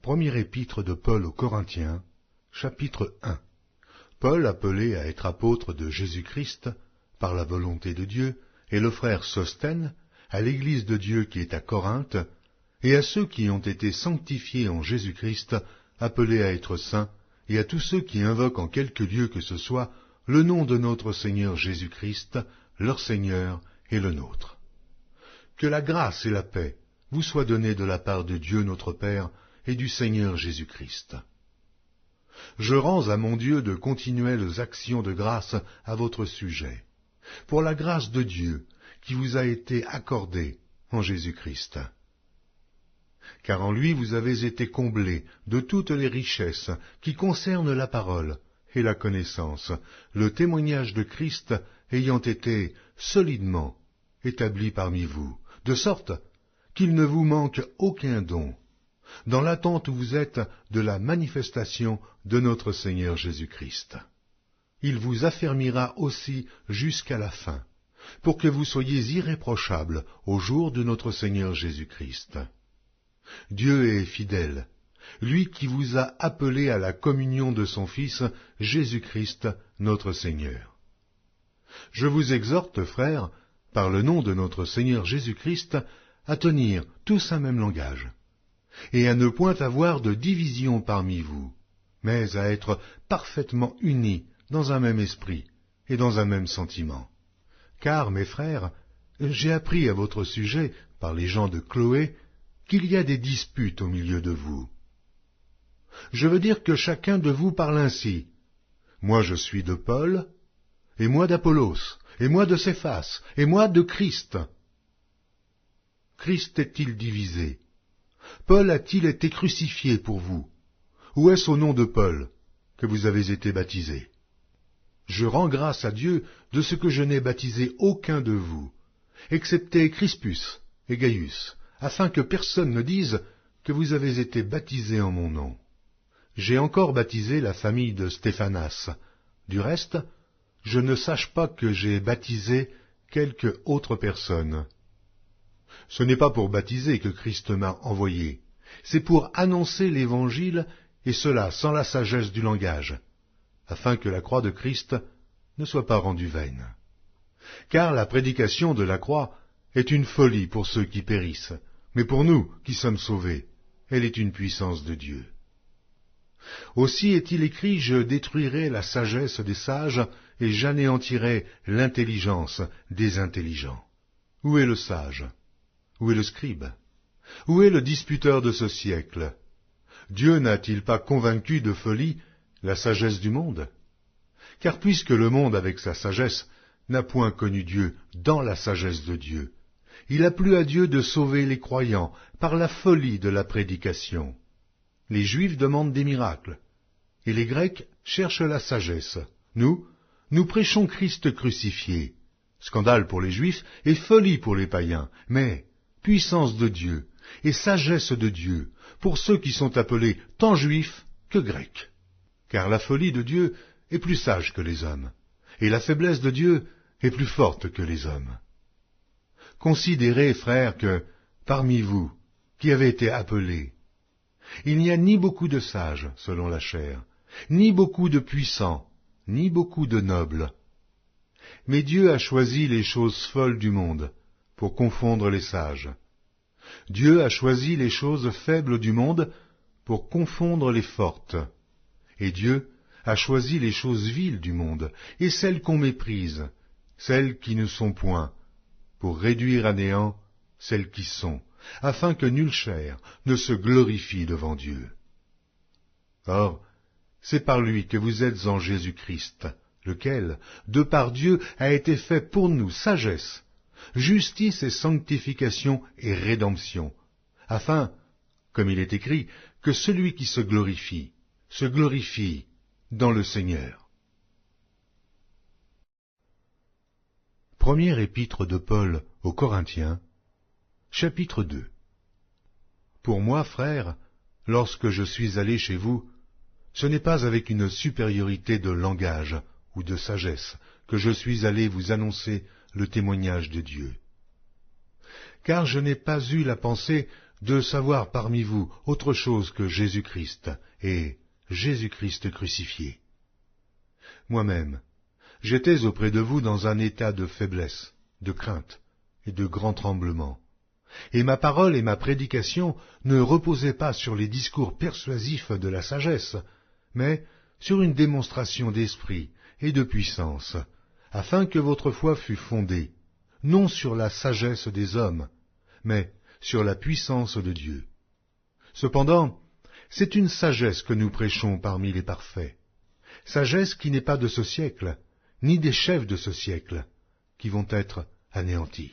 Première épître de Paul aux Corinthiens, chapitre 1. Paul, appelé à être apôtre de Jésus-Christ, par la volonté de Dieu, et le frère Sosthène, à l'Église de Dieu qui est à Corinthe, et à ceux qui ont été sanctifiés en Jésus-Christ, appelés à être saints, et à tous ceux qui invoquent en quelque lieu que ce soit le nom de notre Seigneur Jésus-Christ, leur Seigneur et le nôtre. Que la grâce et la paix vous soient données de la part de Dieu notre Père et du Seigneur Jésus-Christ. Je rends à mon Dieu de continuelles actions de grâce à votre sujet, pour la grâce de Dieu qui vous a été accordée en Jésus-Christ. Car en lui vous avez été comblés de toutes les richesses qui concernent la parole et la connaissance, le témoignage de Christ ayant été solidement établi parmi vous, de sorte qu'il ne vous manque aucun don, dans l'attente où vous êtes de la manifestation de notre Seigneur Jésus-Christ. Il vous affermira aussi jusqu'à la fin, pour que vous soyez irréprochables au jour de notre Seigneur Jésus-Christ. Dieu est fidèle, lui qui vous a appelés à la communion de son Fils, Jésus-Christ, notre Seigneur. Je vous exhorte, frères, par le nom de notre Seigneur Jésus-Christ, à tenir tous un même langage, et à ne point avoir de division parmi vous, mais à être parfaitement unis dans un même esprit et dans un même sentiment. Car, mes frères, j'ai appris à votre sujet, par les gens de Chloé, qu'il y a des disputes au milieu de vous. Je veux dire que chacun de vous parle ainsi. Moi je suis de Paul, et moi d'Apollos, et moi de Céphas, et moi de Christ. Christ est-il divisé? Paul a-t-il été crucifié pour vous? Ou est-ce au nom de Paul que vous avez été baptisés? Je rends grâce à Dieu de ce que je n'ai baptisé aucun de vous, excepté Crispus et Gaius, afin que personne ne dise que vous avez été baptisés en mon nom. J'ai encore baptisé la famille de Stéphanas. Du reste, je ne sache pas que j'ai baptisé quelque autre personne. Ce n'est pas pour baptiser que Christ m'a envoyé, c'est pour annoncer l'Évangile, et cela sans la sagesse du langage, afin que la croix de Christ ne soit pas rendue vaine. Car la prédication de la croix est une folie pour ceux qui périssent, mais pour nous qui sommes sauvés, elle est une puissance de Dieu. Aussi est-il écrit, je détruirai la sagesse des sages, et j'anéantirai l'intelligence des intelligents. Où est le sage? Où est le scribe? Où est le disputeur de ce siècle? Dieu n'a-t-il pas convaincu de folie la sagesse du monde? Car puisque le monde avec sa sagesse n'a point connu Dieu dans la sagesse de Dieu, il a plu à Dieu de sauver les croyants par la folie de la prédication. Les Juifs demandent des miracles, et les Grecs cherchent la sagesse. Nous prêchons Christ crucifié. Scandale pour les Juifs et folie pour les païens, mais puissance de Dieu et sagesse de Dieu pour ceux qui sont appelés tant Juifs que Grecs. Car la folie de Dieu est plus sage que les hommes, et la faiblesse de Dieu est plus forte que les hommes. Considérez, frères, que, parmi vous, qui avez été appelés, il n'y a ni beaucoup de sages, selon la chair, ni beaucoup de puissants, ni beaucoup de nobles. Mais Dieu a choisi les choses folles du monde, pour confondre les sages. Dieu a choisi les choses faibles du monde, pour confondre les fortes. Et Dieu a choisi les choses viles du monde, et celles qu'on méprise, celles qui ne sont point, pour réduire à néant celles qui sont, afin que nulle chair ne se glorifie devant Dieu. Or, c'est par lui que vous êtes en Jésus-Christ, lequel, de par Dieu, a été fait pour nous sagesse, justice et sanctification et rédemption, afin, comme il est écrit, que celui qui se glorifie dans le Seigneur. Première épître de Paul aux Corinthiens, chapitre 2. Pour moi, frères, lorsque je suis allé chez vous, ce n'est pas avec une supériorité de langage ou de sagesse que je suis allé vous annoncer le témoignage de Dieu. Car je n'ai pas eu la pensée de savoir parmi vous autre chose que Jésus-Christ, et Jésus-Christ crucifié. Moi-même, j'étais auprès de vous dans un état de faiblesse, de crainte et de grand tremblement. Et ma parole et ma prédication ne reposaient pas sur les discours persuasifs de la sagesse, mais sur une démonstration d'esprit et de puissance, afin que votre foi fût fondée, non sur la sagesse des hommes, mais sur la puissance de Dieu. Cependant, c'est une sagesse que nous prêchons parmi les parfaits, sagesse qui n'est pas de ce siècle, ni des chefs de ce siècle, qui vont être anéantis.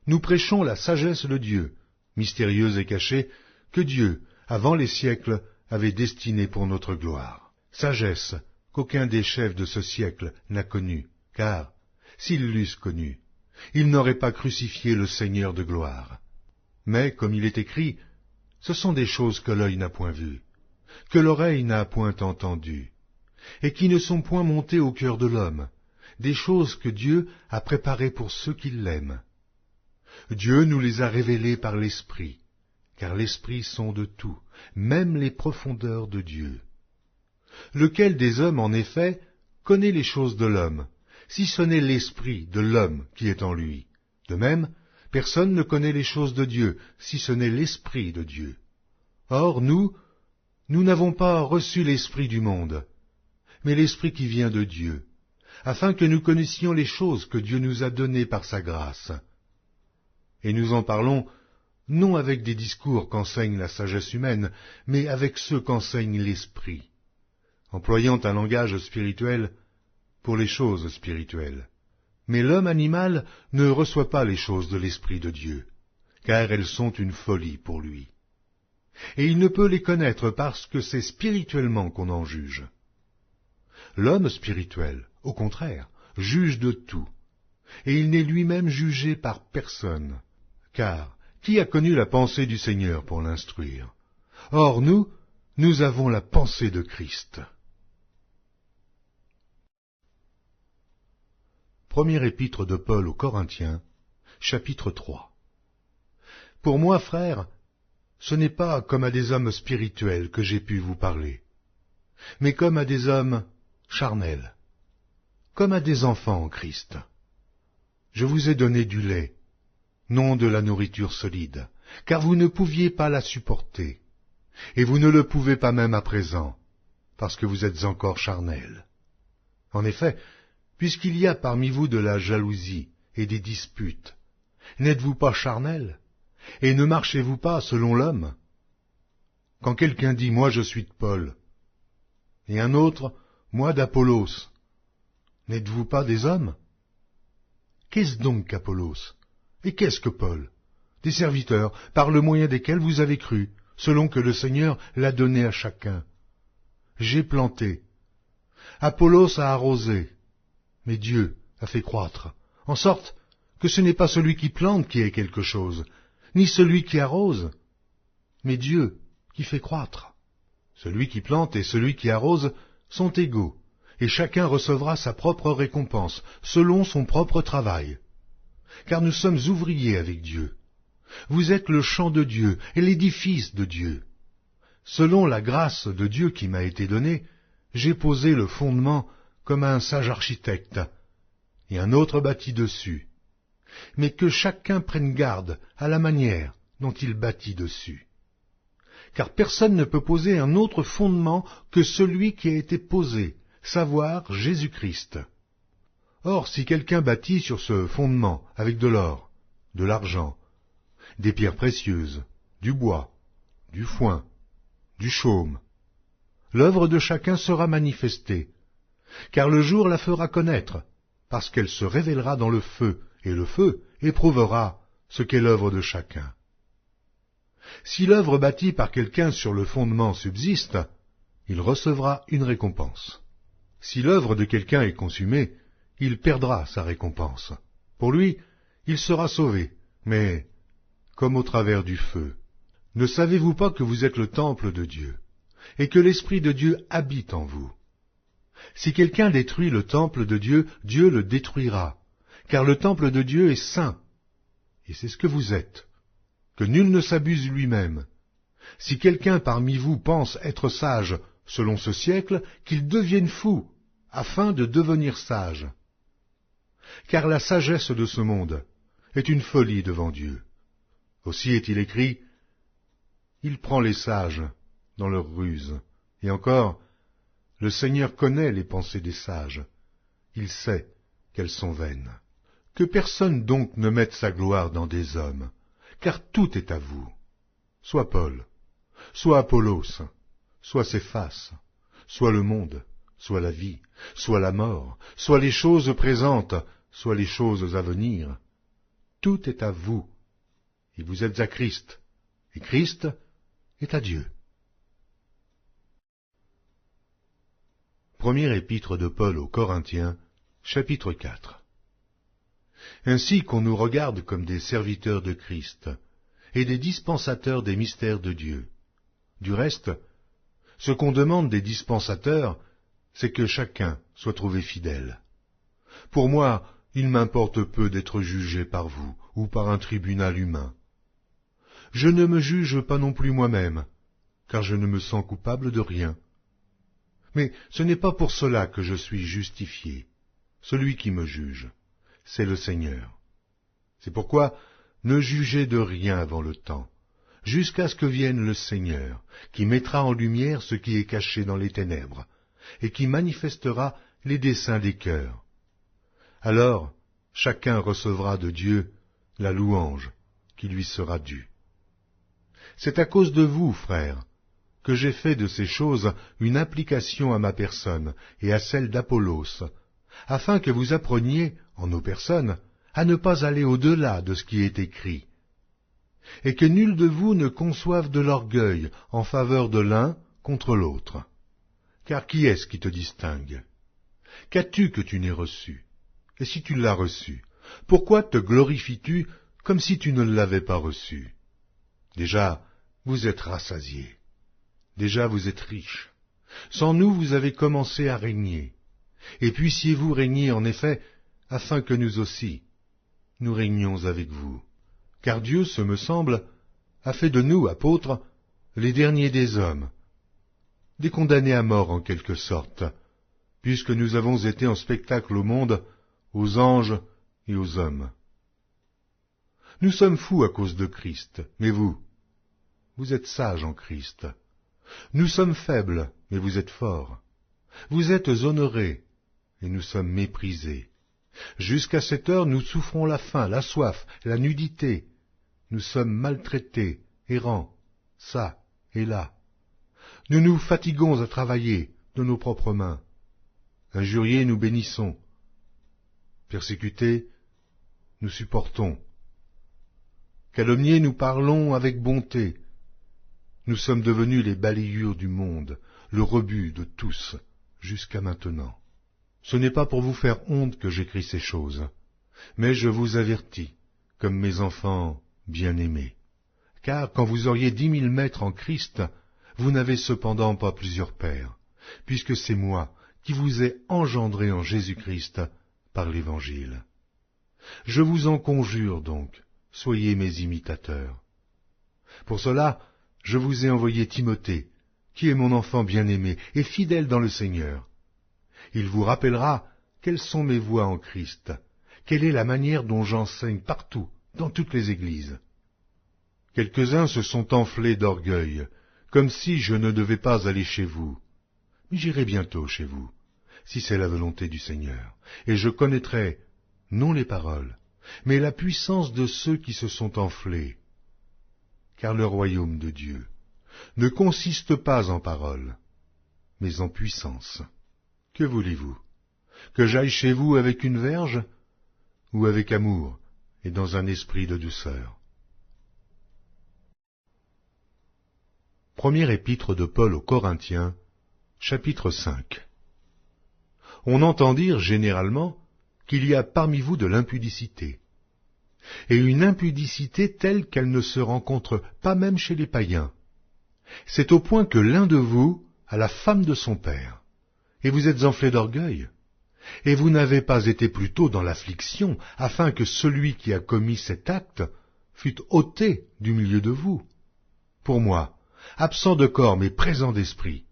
Nous prêchons la sagesse de Dieu, mystérieuse et cachée, que Dieu, avant les siècles, avait destinée pour notre gloire. Sagesse qu'aucun des chefs de ce siècle n'a connue, car, s'ils l'eussent connue, ils n'auraient pas crucifié le Seigneur de gloire. Mais, comme il est écrit, ce sont des choses que l'œil n'a point vues, que l'oreille n'a point entendues, et qui ne sont point montées au cœur de l'homme, des choses que Dieu a préparées pour ceux qui l'aiment. Dieu nous les a révélées par l'Esprit, car l'Esprit sonde tout, même les profondeurs de Dieu. Lequel des hommes, en effet, connaît les choses de l'homme, si ce n'est l'Esprit de l'homme qui est en lui? De même, personne ne connaît les choses de Dieu, si ce n'est l'Esprit de Dieu. Or, nous n'avons pas reçu l'Esprit du monde, mais l'Esprit qui vient de Dieu, afin que nous connaissions les choses que Dieu nous a données par sa grâce. Et nous en parlons non avec des discours qu'enseigne la sagesse humaine, mais avec ceux qu'enseigne l'Esprit, employant un langage spirituel pour les choses spirituelles. Mais l'homme animal ne reçoit pas les choses de l'Esprit de Dieu, car elles sont une folie pour lui. Et il ne peut les connaître parce que c'est spirituellement qu'on en juge. L'homme spirituel, au contraire, juge de tout, et il n'est lui-même jugé par personne. Car qui a connu la pensée du Seigneur pour l'instruire? Or nous avons la pensée de Christ. Première épître de Paul aux Corinthiens, chapitre 3. Pour moi, frères, ce n'est pas comme à des hommes spirituels que j'ai pu vous parler, mais comme à des hommes charnels, comme à des enfants en Christ. Je vous ai donné du lait, non de la nourriture solide, car vous ne pouviez pas la supporter, et vous ne le pouvez pas même à présent, parce que vous êtes encore charnels. En effet, puisqu'il y a parmi vous de la jalousie et des disputes, n'êtes-vous pas charnels, et ne marchez-vous pas selon l'homme? Quand quelqu'un dit « Moi je suis de Paul », et un autre « Moi d'Apollos », n'êtes-vous pas des hommes? Qu'est-ce donc qu'Apollos? Et qu'est-ce que Paul? Des serviteurs, par le moyen desquels vous avez cru, selon que le Seigneur l'a donné à chacun. J'ai planté, Apollos a arrosé, mais Dieu a fait croître, en sorte que ce n'est pas celui qui plante qui est quelque chose, ni celui qui arrose, mais Dieu qui fait croître. Celui qui plante et celui qui arrose sont égaux, et chacun recevra sa propre récompense, selon son propre travail. Car nous sommes ouvriers avec Dieu. Vous êtes le champ de Dieu et l'édifice de Dieu. Selon la grâce de Dieu qui m'a été donnée, j'ai posé le fondement comme un sage architecte, et un autre bâtit dessus. Mais que chacun prenne garde à la manière dont il bâtit dessus. Car personne ne peut poser un autre fondement que celui qui a été posé, savoir Jésus-Christ. Or, si quelqu'un bâtit sur ce fondement avec de l'or, de l'argent, des pierres précieuses, du bois, du foin, du chaume, l'œuvre de chacun sera manifestée, car le jour la fera connaître, parce qu'elle se révélera dans le feu, et le feu éprouvera ce qu'est l'œuvre de chacun. Si l'œuvre bâtie par quelqu'un sur le fondement subsiste, il recevra une récompense. Si l'œuvre de quelqu'un est consumée, il perdra sa récompense. Pour lui, il sera sauvé, mais comme au travers du feu. Ne savez-vous pas que vous êtes le temple de Dieu, et que l'Esprit de Dieu habite en vous? Si quelqu'un détruit le temple de Dieu, Dieu le détruira, car le temple de Dieu est saint, et c'est ce que vous êtes. que nul ne s'abuse lui-même. Si quelqu'un parmi vous pense être sage selon ce siècle, qu'il devienne fou, afin de devenir sage. Car la sagesse de ce monde est une folie devant Dieu. Aussi est-il écrit, « Il prend les sages dans leur ruse. » Et encore, « Le Seigneur connaît les pensées des sages. Il sait qu'elles sont vaines. » Que personne donc ne mette sa gloire dans des hommes, car tout est à vous. Soit Paul, soit Apollos, soit Céphas, soit le monde, soit la vie, soit la mort, soit les choses présentes, soit les choses à venir. Tout est à vous, et vous êtes à Christ, et Christ est à Dieu. Première épître de Paul aux Corinthiens, chapitre 4. Ainsi qu'on nous regarde comme des serviteurs de Christ, et des dispensateurs des mystères de Dieu. Du reste, ce qu'on demande des dispensateurs, c'est que chacun soit trouvé fidèle. Pour moi, il m'importe peu d'être jugé par vous, ou par un tribunal humain. Je ne me juge pas non plus moi-même, car je ne me sens coupable de rien. Mais ce n'est pas pour cela que je suis justifié. Celui qui me juge, c'est le Seigneur. C'est pourquoi ne jugez de rien avant le temps, jusqu'à ce que vienne le Seigneur, qui mettra en lumière ce qui est caché dans les ténèbres, et qui manifestera les desseins des cœurs. Alors, chacun recevra de Dieu la louange qui lui sera due. C'est à cause de vous, frères, que j'ai fait de ces choses une application à ma personne et à celle d'Apollos, afin que vous appreniez, en nos personnes, à ne pas aller au-delà de ce qui est écrit, et que nul de vous ne conçoive de l'orgueil en faveur de l'un contre l'autre. Car qui est-ce qui te distingue? Qu'as-tu que tu n'aies reçu? Et si tu l'as reçu, pourquoi te glorifies-tu comme si tu ne l'avais pas reçu? Déjà, vous êtes rassasiés. Déjà, vous êtes riches. Sans nous, vous avez commencé à régner. Et puissiez-vous régner, en effet, afin que nous aussi, nous régnions avec vous. Car Dieu, ce me semble, a fait de nous, apôtres, les derniers des hommes, des condamnés à mort en quelque sorte, puisque nous avons été en spectacle au monde, aux anges et aux hommes. Nous sommes fous à cause de Christ, mais vous êtes sages en Christ. Nous sommes faibles, mais vous êtes forts. Vous êtes honorés, et nous sommes méprisés. Jusqu'à cette heure, nous souffrons la faim, la soif, la nudité. Nous sommes maltraités, errants, ça et là. Nous nous fatiguons à travailler de nos propres mains. Injuriés, nous bénissons. Persécutés, nous supportons. Calomniés, nous parlons avec bonté. Nous sommes devenus les balayures du monde, le rebut de tous, jusqu'à maintenant. Ce n'est pas pour vous faire honte que j'écris ces choses, mais je vous avertis, comme mes enfants bien-aimés. Car quand vous auriez 10 000 maîtres en Christ, vous n'avez cependant pas plusieurs pères, puisque c'est moi qui vous ai engendré en Jésus-Christ par l'Évangile. Je vous en conjure donc, soyez mes imitateurs. Pour cela, je vous ai envoyé Timothée, qui est mon enfant bien-aimé et fidèle dans le Seigneur. Il vous rappellera quelles sont mes voies en Christ, quelle est la manière dont j'enseigne partout, dans toutes les églises. Quelques-uns se sont enflés d'orgueil, comme si je ne devais pas aller chez vous. Mais j'irai bientôt chez vous, si c'est la volonté du Seigneur, et je connaîtrai, non les paroles, mais la puissance de ceux qui se sont enflés. Car le royaume de Dieu ne consiste pas en paroles, mais en puissance. Que voulez-vous? Que j'aille chez vous avec une verge, ou avec amour et dans un esprit de douceur? Première épître de Paul aux Corinthiens, chapitre 5. On entend dire généralement qu'il y a parmi vous de l'impudicité, et une impudicité telle qu'elle ne se rencontre pas même chez les païens. C'est au point que l'un de vous a la femme de son père, et vous êtes enflés d'orgueil, et vous n'avez pas été plus tôt dans l'affliction, afin que celui qui a commis cet acte fut ôté du milieu de vous. Pour moi, absent de corps mais présent d'esprit,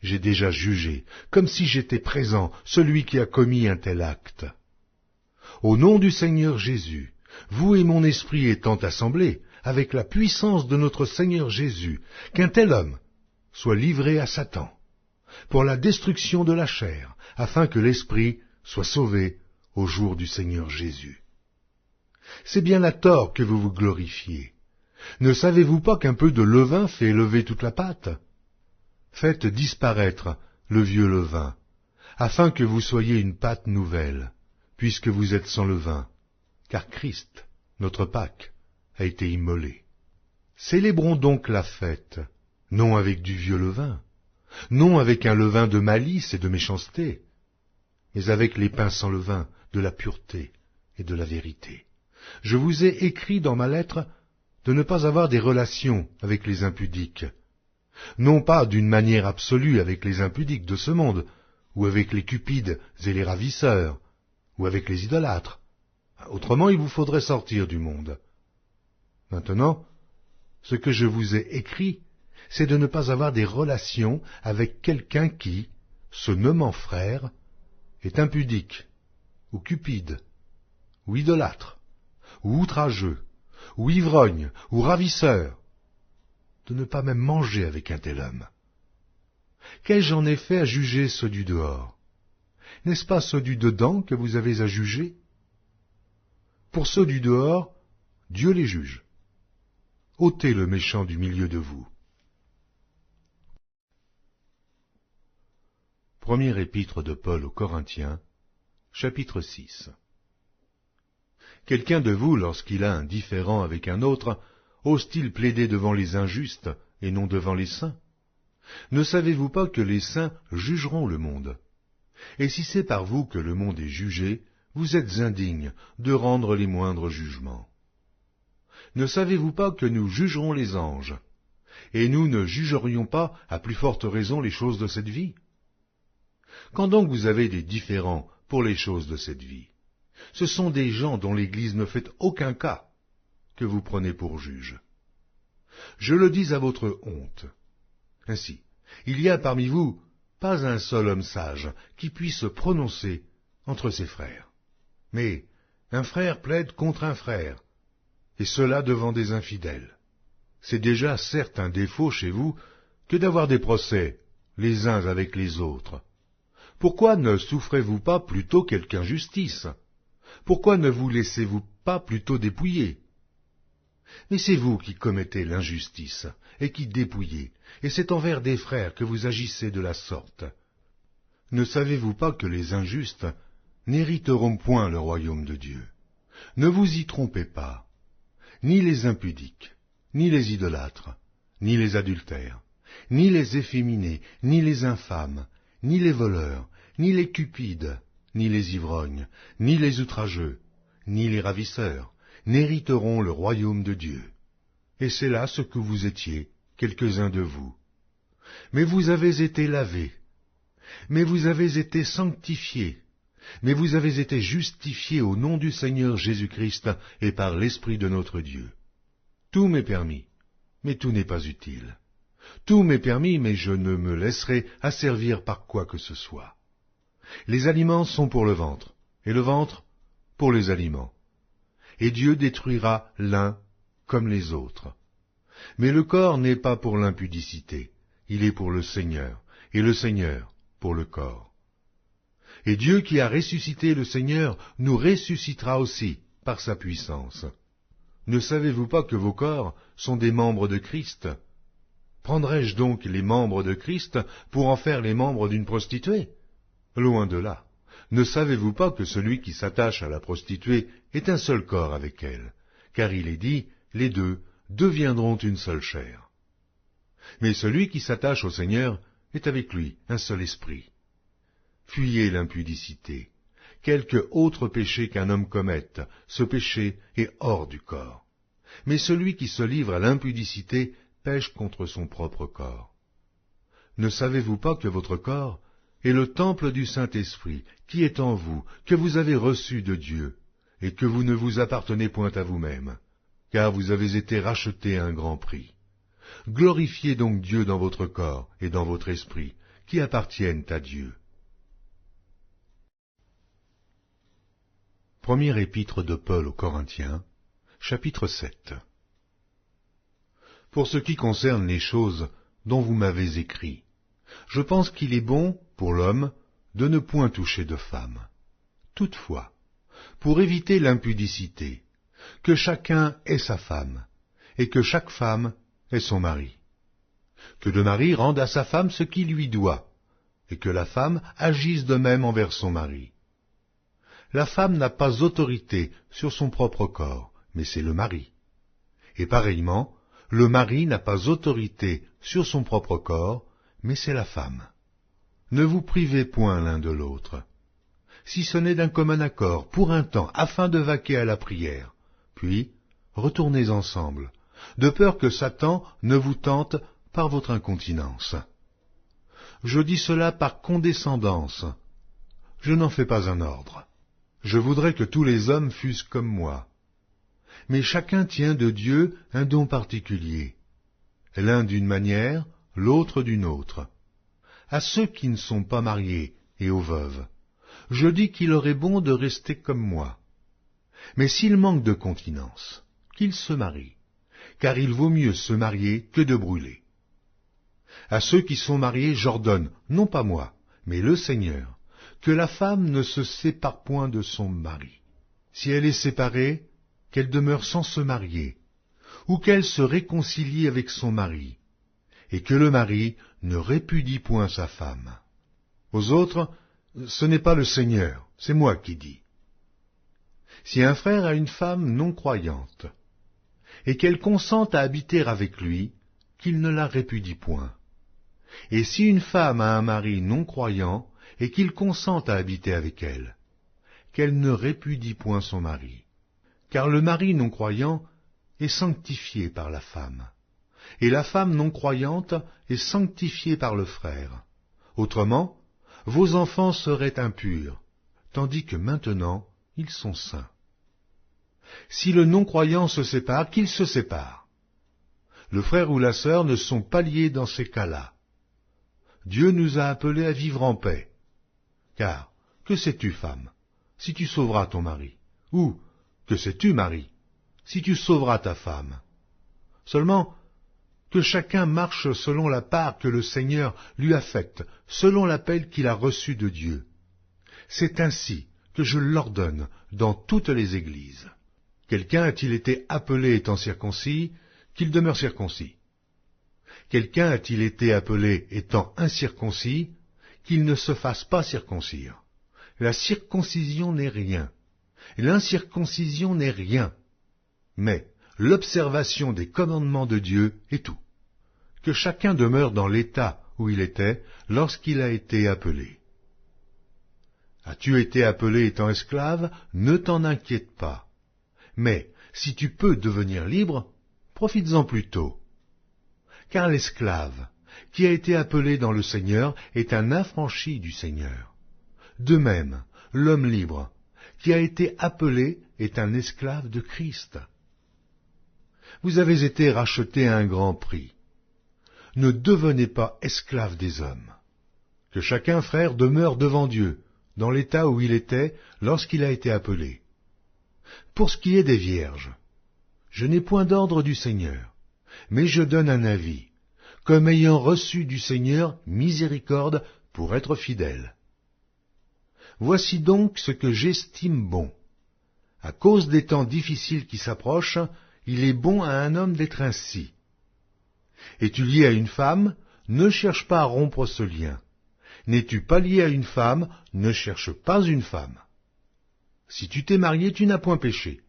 j'ai déjà jugé, comme si j'étais présent, celui qui a commis un tel acte. Au nom du Seigneur Jésus, vous et mon esprit étant assemblés, avec la puissance de notre Seigneur Jésus, qu'un tel homme soit livré à Satan, pour la destruction de la chair, afin que l'esprit soit sauvé au jour du Seigneur Jésus. C'est bien à tort que vous vous glorifiez. Ne savez-vous pas qu'un peu de levain fait lever toute la pâte? Faites disparaître le vieux levain, afin que vous soyez une pâte nouvelle, puisque vous êtes sans levain, car Christ, notre Pâque, a été immolé. Célébrons donc la fête, non avec du vieux levain, non avec un levain de malice et de méchanceté, mais avec les pains sans levain, de la pureté et de la vérité. Je vous ai écrit dans ma lettre de ne pas avoir des relations avec les impudiques, non pas d'une manière absolue avec les impudiques de ce monde, ou avec les cupides et les ravisseurs, ou avec les idolâtres. Autrement, il vous faudrait sortir du monde. Maintenant, ce que je vous ai écrit, c'est de ne pas avoir des relations avec quelqu'un qui, se nommant frère, est impudique, ou cupide, ou idolâtre, ou outrageux, ou ivrogne, ou ravisseur, de ne pas même manger avec un tel homme. Qu'ai-je en effet à juger ceux du dehors? N'est-ce pas ceux du dedans que vous avez à juger? Pour ceux du dehors, Dieu les juge. Ôtez le méchant du milieu de vous. Première épître de Paul aux Corinthiens, chapitre 6. Quelqu'un de vous, lorsqu'il a un différend avec un autre, ose-t-il plaider devant les injustes et non devant les saints? Ne savez-vous pas que les saints jugeront le monde? Et si c'est par vous que le monde est jugé, vous êtes indignes de rendre les moindres jugements. Ne savez-vous pas que nous jugerons les anges? Et nous ne jugerions pas à plus forte raison les choses de cette vie? Quand donc vous avez des différends pour les choses de cette vie, ce sont des gens dont l'Église ne fait aucun cas que vous prenez pour juges. Je le dis à votre honte. Ainsi, il y a parmi vous pas un seul homme sage qui puisse se prononcer entre ses frères. Mais un frère plaide contre un frère, et cela devant des infidèles. C'est déjà certes un défaut chez vous que d'avoir des procès les uns avec les autres. Pourquoi ne souffrez-vous pas plutôt quelque injustice? Pourquoi ne vous laissez-vous pas plutôt dépouiller? Mais c'est vous qui commettez l'injustice, et qui dépouillez, et c'est envers des frères que vous agissez de la sorte. Ne savez-vous pas que les injustes n'hériteront point le royaume de Dieu? Ne vous y trompez pas. Ni les impudiques, ni les idolâtres, ni les adultères, ni les efféminés, ni les infâmes, ni les voleurs, ni les cupides, ni les ivrognes, ni les outrageux, ni les ravisseurs, n'hériteront le royaume de Dieu. Et c'est là ce que vous étiez, quelques-uns de vous. Mais vous avez été lavés, mais vous avez été sanctifiés, mais vous avez été justifiés au nom du Seigneur Jésus-Christ et par l'Esprit de notre Dieu. Tout m'est permis, mais tout n'est pas utile. Tout m'est permis, mais je ne me laisserai asservir par quoi que ce soit. Les aliments sont pour le ventre, et le ventre pour les aliments. Et Dieu détruira l'un comme les autres. Mais le corps n'est pas pour l'impudicité, il est pour le Seigneur, et le Seigneur pour le corps. Et Dieu qui a ressuscité le Seigneur nous ressuscitera aussi par sa puissance. Ne savez-vous pas que vos corps sont des membres de Christ? Prendrais-je donc les membres de Christ pour en faire les membres d'une prostituée? Loin de là. Ne savez-vous pas que celui qui s'attache à la prostituée est un seul corps avec elle, car il est dit, les deux deviendront une seule chair. Mais celui qui s'attache au Seigneur est avec lui un seul esprit. Fuyez l'impudicité. Quelque autre péché qu'un homme commette, ce péché est hors du corps. Mais celui qui se livre à l'impudicité pêche contre son propre corps. Ne savez-vous pas que votre corps est le temple du Saint-Esprit, qui est en vous, que vous avez reçu de Dieu, et que vous ne vous appartenez point à vous-même, car vous avez été rachetés à un grand prix. Glorifiez donc Dieu dans votre corps et dans votre esprit, qui appartiennent à Dieu. Première épître de Paul aux Corinthiens, chapitre 7. Pour ce qui concerne les choses dont vous m'avez écrit, je pense qu'il est bon, pour l'homme, de ne point toucher de femme. Toutefois, pour éviter l'impudicité, que chacun ait sa femme, et que chaque femme ait son mari. Que le mari rende à sa femme ce qui lui doit, et que la femme agisse de même envers son mari. La femme n'a pas autorité sur son propre corps, mais c'est le mari. Et pareillement, le mari n'a pas autorité sur son propre corps, mais c'est la femme. Ne vous privez point l'un de l'autre, si ce n'est d'un commun accord, pour un temps, afin de vaquer à la prière, puis retournez ensemble, de peur que Satan ne vous tente par votre incontinence. Je dis cela par condescendance, je n'en fais pas un ordre. Je voudrais que tous les hommes fussent comme moi. Mais chacun tient de Dieu un don particulier, l'un d'une manière, l'autre d'une autre. À ceux qui ne sont pas mariés et aux veuves, je dis qu'il aurait bon de rester comme moi. Mais s'ils manquent de continence, qu'ils se marient, car il vaut mieux se marier que de brûler. À ceux qui sont mariés, j'ordonne, non pas moi, mais le Seigneur, que la femme ne se sépare point de son mari. Si elle est séparée, qu'elle demeure sans se marier, ou qu'elle se réconcilie avec son mari, et que le mari ne répudie point sa femme. Aux autres, ce n'est pas le Seigneur, c'est moi qui dis. Si un frère a une femme non croyante, et qu'elle consente à habiter avec lui, qu'il ne la répudie point. Et si une femme a un mari non croyant, et qu'il consente à habiter avec elle, qu'elle ne répudie point son mari. Car le mari non croyant est sanctifié par la femme, et la femme non croyante est sanctifiée par le frère. Autrement, vos enfants seraient impurs, tandis que maintenant ils sont saints. Si le non-croyant se sépare, qu'il se sépare. Le frère ou la sœur ne sont pas liés dans ces cas-là. Dieu nous a appelés à vivre en paix. Car, que sais-tu, femme, si tu sauveras ton mari? Ou, que sais-tu, mari, si tu sauveras ta femme? Seulement, que chacun marche selon la part que le Seigneur lui affecte, selon l'appel qu'il a reçu de Dieu. C'est ainsi que je l'ordonne dans toutes les églises. Quelqu'un a-t-il été appelé étant circoncis, qu'il demeure circoncis? Quelqu'un a-t-il été appelé étant incirconcis, qu'il ne se fasse pas circoncire? La circoncision n'est rien, l'incirconcision n'est rien, mais l'observation des commandements de Dieu est tout. Que chacun demeure dans l'état où il était lorsqu'il a été appelé. As-tu été appelé étant esclave? Ne t'en inquiète pas. Mais si tu peux devenir libre, profites-en plutôt. Car l'esclave, qui a été appelé dans le Seigneur, est un affranchi du Seigneur. De même, l'homme libre, qui a été appelé, est un esclave de Christ. Vous avez été rachetés à un grand prix. Ne devenez pas esclaves des hommes. Que chacun, frère, demeure devant Dieu, dans l'état où il était lorsqu'il a été appelé. Pour ce qui est des vierges, je n'ai point d'ordre du Seigneur, mais je donne un avis, comme ayant reçu du Seigneur miséricorde pour être fidèle. Voici donc ce que j'estime bon. À cause des temps difficiles qui s'approchent, il est bon à un homme d'être ainsi. Es-tu lié à une femme? Ne cherche pas à rompre ce lien. N'es-tu pas lié à une femme? Ne cherche pas une femme. Si tu t'es marié, tu n'as point péché.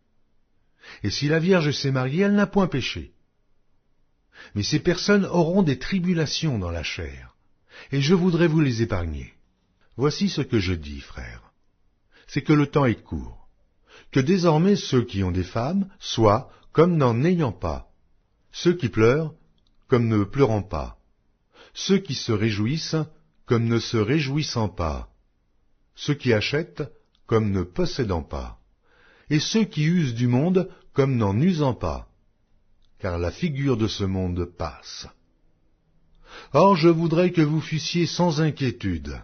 Et si la Vierge s'est mariée, elle n'a point péché. Mais ces personnes auront des tribulations dans la chair, et je voudrais vous les épargner. Voici ce que je dis, frères. C'est que le temps est court, que désormais ceux qui ont des femmes soient comme n'en ayant pas, ceux qui pleurent comme ne pleurant pas, ceux qui se réjouissent comme ne se réjouissant pas, ceux qui achètent comme ne possédant pas, et ceux qui usent du monde comme n'en usant pas, car la figure de ce monde passe. Or je voudrais que vous fussiez sans inquiétude.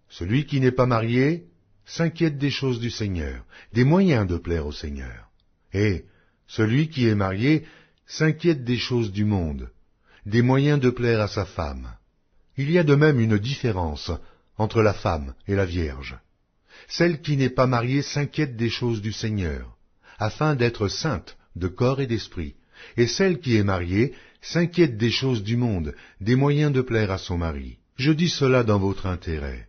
Celui qui n'est pas marié s'inquiète des choses du Seigneur, des moyens de plaire au Seigneur. Et celui qui est marié s'inquiète des choses du monde, des moyens de plaire à sa femme. Il y a de même une différence entre la femme et la vierge. Celle qui n'est pas mariée s'inquiète des choses du Seigneur, afin d'être sainte de corps et d'esprit, et celle qui est mariée s'inquiète des choses du monde, des moyens de plaire à son mari. Je dis cela dans votre intérêt.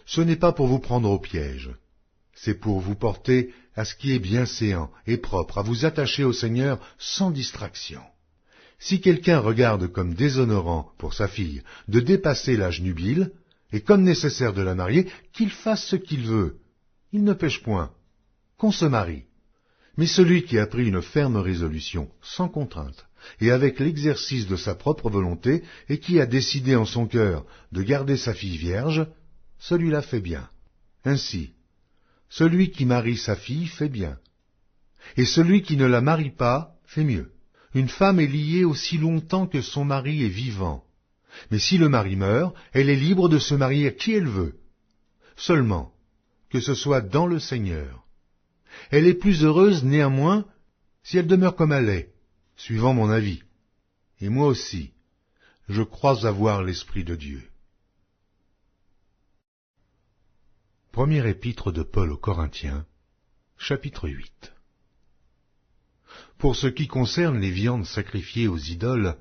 Ce n'est pas pour vous prendre au piège, c'est pour vous porter à ce qui est bienséant et propre, à vous attacher au Seigneur sans distraction. Si quelqu'un regarde comme déshonorant pour sa fille de dépasser l'âge nubile, et comme nécessaire de la marier, qu'il fasse ce qu'il veut. Il ne pêche point, qu'on se marie. Mais celui qui a pris une ferme résolution, sans contrainte, et avec l'exercice de sa propre volonté, et qui a décidé en son cœur de garder sa fille vierge, celui-là fait bien. Ainsi, celui qui marie sa fille fait bien. Et celui qui ne la marie pas fait mieux. Une femme est liée aussi longtemps que son mari est vivant. Mais si le mari meurt, elle est libre de se marier à qui elle veut. Seulement, que ce soit dans le Seigneur. Elle est plus heureuse néanmoins si elle demeure comme elle est, suivant mon avis. Et moi aussi, je crois avoir l'Esprit de Dieu. Première épître de Paul aux Corinthiens, chapitre 8. Pour ce qui concerne les viandes sacrifiées aux idoles,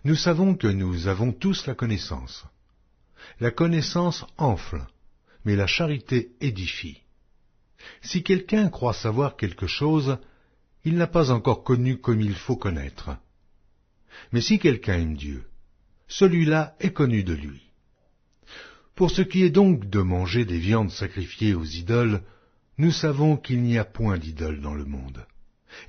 nous savons que nous avons tous la connaissance. La connaissance enfle, mais la charité édifie. Si quelqu'un croit savoir quelque chose, il n'a pas encore connu comme il faut connaître. Mais si quelqu'un aime Dieu, celui-là est connu de lui. Pour ce qui est donc de manger des viandes sacrifiées aux idoles, nous savons qu'il n'y a point d'idole dans le monde,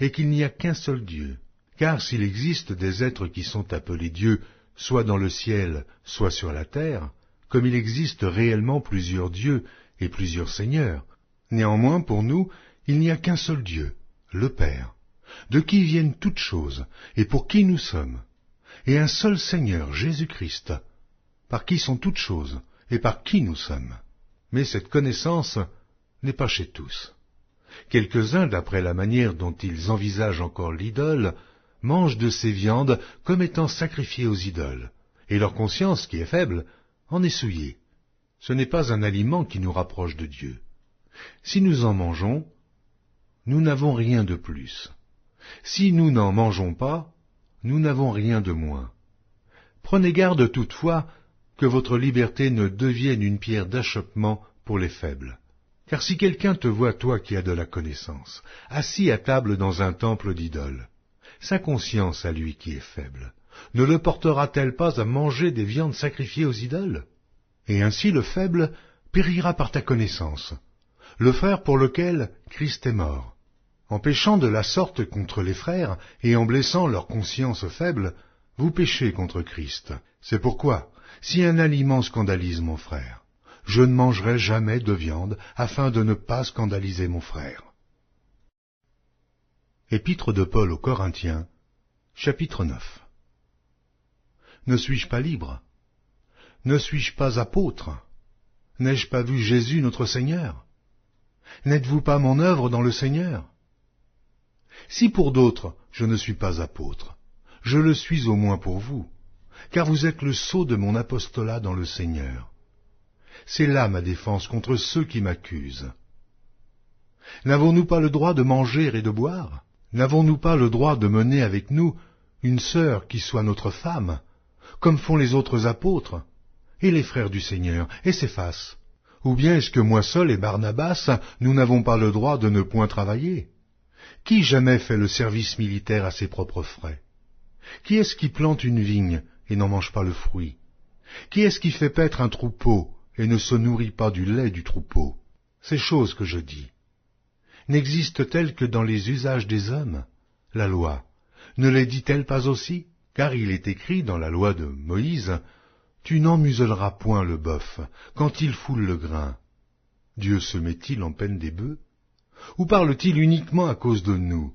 et qu'il n'y a qu'un seul Dieu. Car s'il existe des êtres qui sont appelés dieux, soit dans le ciel, soit sur la terre, comme il existe réellement plusieurs dieux et plusieurs seigneurs, néanmoins pour nous, il n'y a qu'un seul Dieu, le Père, de qui viennent toutes choses et pour qui nous sommes, et un seul Seigneur, Jésus-Christ, par qui sont toutes choses et par qui nous sommes. Mais cette connaissance n'est pas chez tous. Quelques-uns, d'après la manière dont ils envisagent encore l'idole, mangent de ces viandes comme étant sacrifiées aux idoles, et leur conscience, qui est faible, en est souillée. Ce n'est pas un aliment qui nous rapproche de Dieu. Si nous en mangeons, nous n'avons rien de plus. Si nous n'en mangeons pas, nous n'avons rien de moins. Prenez garde toutefois que votre liberté ne devienne une pierre d'achoppement pour les faibles. Car si quelqu'un te voit, toi qui as de la connaissance, assis à table dans un temple d'idoles, sa conscience à lui qui est faible, ne le portera-t-elle pas à manger des viandes sacrifiées aux idoles? Et ainsi le faible périra par ta connaissance, le frère pour lequel Christ est mort. En péchant de la sorte contre les frères, et en blessant leur conscience faible, vous péchez contre Christ. C'est pourquoi, si un aliment scandalise mon frère, je ne mangerai jamais de viande, afin de ne pas scandaliser mon frère. Épître de Paul aux Corinthiens, chapitre 9. Ne suis-je pas libre? Ne suis-je pas apôtre? N'ai-je pas vu Jésus notre Seigneur? N'êtes-vous pas mon œuvre dans le Seigneur? Si pour d'autres je ne suis pas apôtre, je le suis au moins pour vous, car vous êtes le sceau de mon apostolat dans le Seigneur. C'est là ma défense contre ceux qui m'accusent. N'avons-nous pas le droit de manger et de boire? N'avons-nous pas le droit de mener avec nous une sœur qui soit notre femme, comme font les autres apôtres, et les frères du Seigneur, et Céphas? Ou bien est-ce que moi seul et Barnabas, nous n'avons pas le droit de ne point travailler? Qui jamais fait le service militaire à ses propres frais? Qui est-ce qui plante une vigne et n'en mange pas le fruit? Qui est-ce qui fait paître un troupeau et ne se nourrit pas du lait du troupeau? Ces choses que je dis n'existent-elles que dans les usages des hommes? La loi ne les dit-elle pas aussi? Car il est écrit dans la loi de Moïse, « Tu n'en muselleras point le bœuf quand il foule le grain. » Dieu se met-il en peine des bœufs? Ou parle-t-il uniquement à cause de nous?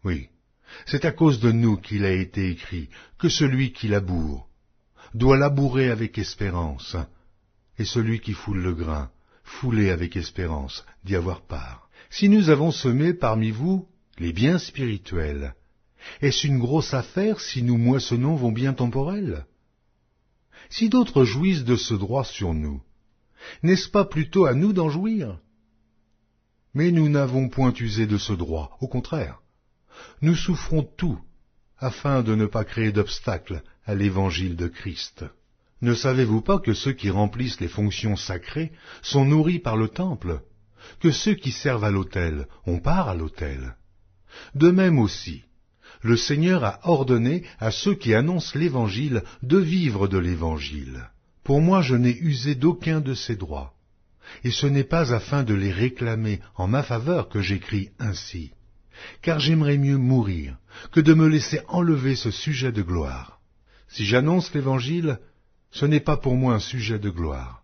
Oui, c'est à cause de nous qu'il a été écrit que celui qui laboure doit labourer avec espérance, et celui qui foule le grain, fouler avec espérance d'y avoir part. Si nous avons semé parmi vous les biens spirituels, est-ce une grosse affaire si nous moissonnons vos biens temporels? Si d'autres jouissent de ce droit sur nous, n'est-ce pas plutôt à nous d'en jouir? Mais nous n'avons point usé de ce droit, au contraire. Nous souffrons tout, afin de ne pas créer d'obstacle à l'évangile de Christ. Ne savez-vous pas que ceux qui remplissent les fonctions sacrées sont nourris par le temple, que ceux qui servent à l'autel ont part à l'autel? De même aussi, le Seigneur a ordonné à ceux qui annoncent l'Évangile de vivre de l'Évangile. Pour moi, je n'ai usé d'aucun de ces droits, et ce n'est pas afin de les réclamer en ma faveur que j'écris ainsi, car j'aimerais mieux mourir que de me laisser enlever ce sujet de gloire. Si j'annonce l'Évangile, ce n'est pas pour moi un sujet de gloire,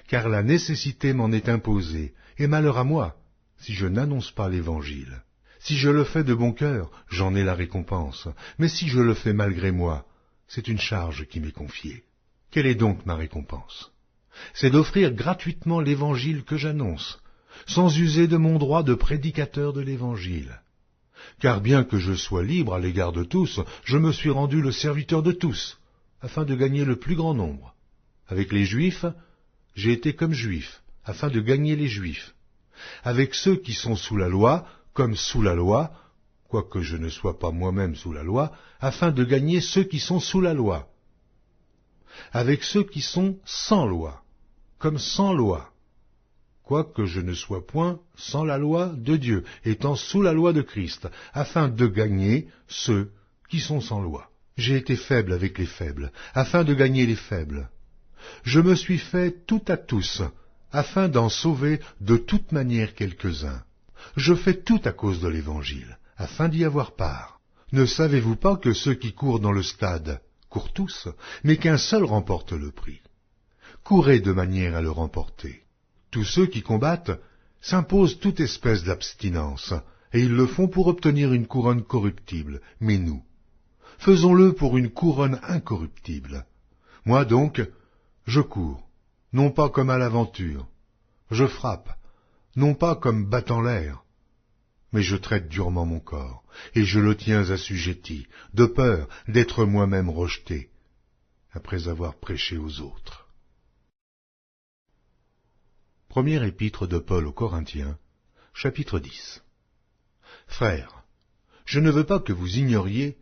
car la nécessité m'en est imposée, et malheur à moi si je n'annonce pas l'Évangile. Si je le fais de bon cœur, j'en ai la récompense, mais si je le fais malgré moi, c'est une charge qui m'est confiée. Quelle est donc ma récompense? C'est d'offrir gratuitement l'Évangile que j'annonce, sans user de mon droit de prédicateur de l'Évangile. Car bien que je sois libre à l'égard de tous, je me suis rendu le serviteur de tous, afin de gagner le plus grand nombre. Avec les Juifs, j'ai été comme Juif, afin de gagner les Juifs. Avec ceux qui sont sous la loi, comme sous la loi, quoique je ne sois pas moi-même sous la loi, afin de gagner ceux qui sont sous la loi. Avec ceux qui sont sans loi, comme sans loi, quoique je ne sois point sans la loi de Dieu, étant sous la loi de Christ, afin de gagner ceux qui sont sans loi. J'ai été faible avec les faibles, afin de gagner les faibles. Je me suis fait tout à tous, afin d'en sauver de toute manière quelques-uns. Je fais tout à cause de l'Évangile, afin d'y avoir part. Ne savez-vous pas que ceux qui courent dans le stade courent tous, mais qu'un seul remporte le prix? Courez de manière à le remporter. Tous ceux qui combattent s'imposent toute espèce d'abstinence, et ils le font pour obtenir une couronne corruptible, mais nous, faisons-le pour une couronne incorruptible. Moi donc, je cours, non pas comme à l'aventure, je frappe, non pas comme battant l'air, mais je traite durement mon corps, et je le tiens assujetti, de peur d'être moi-même rejeté, après avoir prêché aux autres. Première épître de Paul aux Corinthiens, chapitre 10. Frères, je ne veux pas que vous ignoriez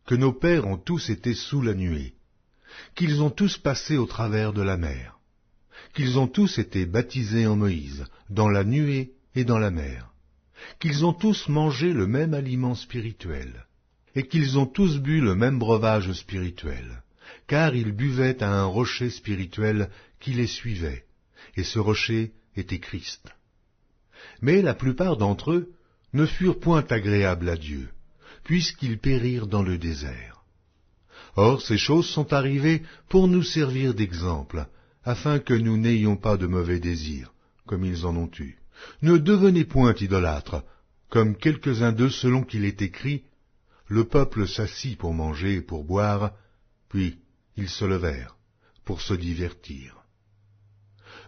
que nos pères ont tous été sous la nuée, qu'ils ont tous passé au travers de la mer, qu'ils ont tous été baptisés en Moïse, dans la nuée et dans la mer, qu'ils ont tous mangé le même aliment spirituel, et qu'ils ont tous bu le même breuvage spirituel, car ils buvaient à un rocher spirituel qui les suivait, et ce rocher était Christ. Mais la plupart d'entre eux ne furent point agréables à Dieu, puisqu'ils périrent dans le désert. Or ces choses sont arrivées pour nous servir d'exemple, afin que nous n'ayons pas de mauvais désirs, comme ils en ont eu. Ne devenez point idolâtres, comme quelques-uns d'eux selon qu'il est écrit, le peuple s'assit pour manger et pour boire, puis ils se levèrent pour se divertir.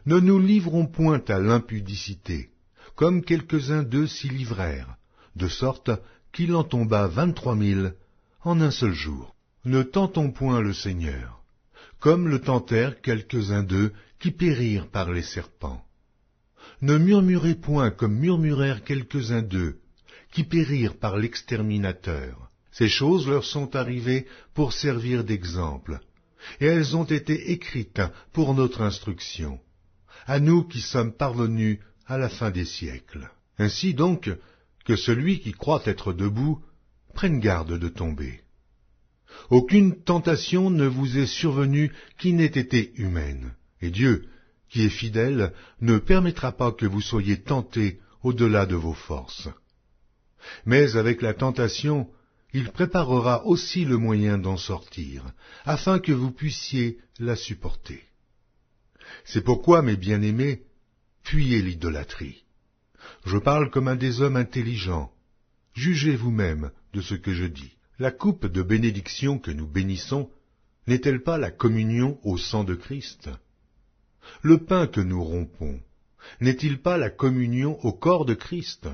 Ne nous livrons point à l'impudicité, comme quelques-uns d'eux s'y livrèrent, de sorte qu'il en tomba 23 000 en un seul jour. Ne tentons point le Seigneur, comme le tentèrent quelques-uns d'eux qui périrent par les serpents. Ne murmurez point comme murmurèrent quelques-uns d'eux, qui périrent par l'exterminateur. Ces choses leur sont arrivées pour servir d'exemple, et elles ont été écrites pour notre instruction, à nous qui sommes parvenus à la fin des siècles. Ainsi donc, que celui qui croit être debout prenne garde de tomber. Aucune tentation ne vous est survenue qui n'ait été humaine, et Dieu, qui est fidèle, ne permettra pas que vous soyez tentés au-delà de vos forces. Mais avec la tentation, il préparera aussi le moyen d'en sortir, afin que vous puissiez la supporter. C'est pourquoi, mes bien-aimés, fuyez l'idolâtrie. Je parle comme un des hommes intelligents. Jugez vous-même de ce que je dis. La coupe de bénédiction que nous bénissons n'est-elle pas la communion au sang de Christ? Le pain que nous rompons n'est-il pas la communion au corps de Christ?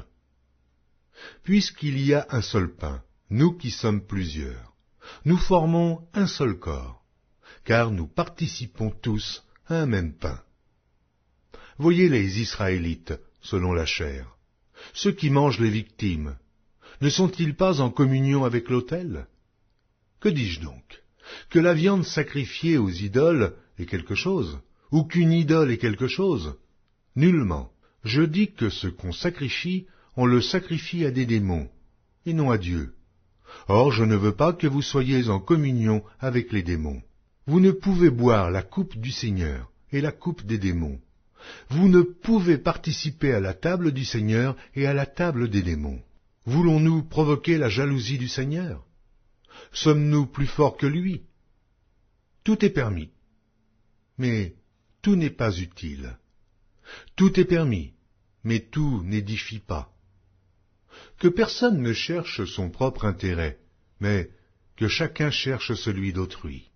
Puisqu'il y a un seul pain, nous qui sommes plusieurs, nous formons un seul corps, car nous participons tous à un même pain. Voyez les Israélites, selon la chair, ceux qui mangent les victimes, ne sont-ils pas en communion avec l'autel? Que dis-je donc? Que la viande sacrifiée aux idoles est quelque chose, ou qu'une idole est quelque chose? Nullement. Je dis que ce qu'on sacrifie, on le sacrifie à des démons, et non à Dieu. Or, je ne veux pas que vous soyez en communion avec les démons. Vous ne pouvez boire la coupe du Seigneur et la coupe des démons. Vous ne pouvez participer à la table du Seigneur et à la table des démons. Voulons-nous provoquer la jalousie du Seigneur? Sommes-nous plus forts que lui? Tout est permis, mais tout n'est pas utile. Tout est permis, mais tout n'édifie pas. Que personne ne cherche son propre intérêt, mais que chacun cherche celui d'autrui.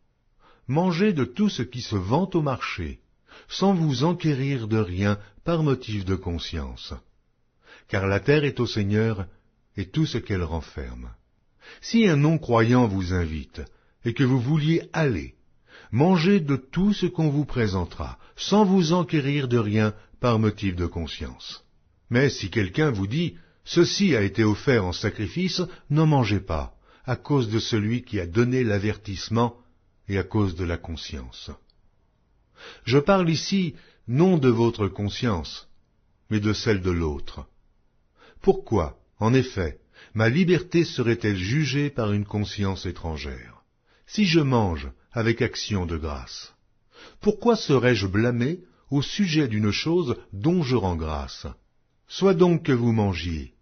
Mangez de tout ce qui se vend au marché, sans vous enquérir de rien par motif de conscience. Car la terre est au Seigneur, et tout ce qu'elle renferme. Si un non-croyant vous invite, et que vous vouliez aller, mangez de tout ce qu'on vous présentera, sans vous enquérir de rien par motif de conscience. Mais si quelqu'un vous dit « Ceci a été offert en sacrifice », n'en mangez pas, à cause de celui qui a donné l'avertissement et à cause de la conscience. Je parle ici non de votre conscience, mais de celle de l'autre. Pourquoi, en effet, ma liberté serait-elle jugée par une conscience étrangère? Si je mange avec action de grâce, pourquoi serais-je blâmé au sujet d'une chose dont je rends grâce? Soit donc que vous mangiez,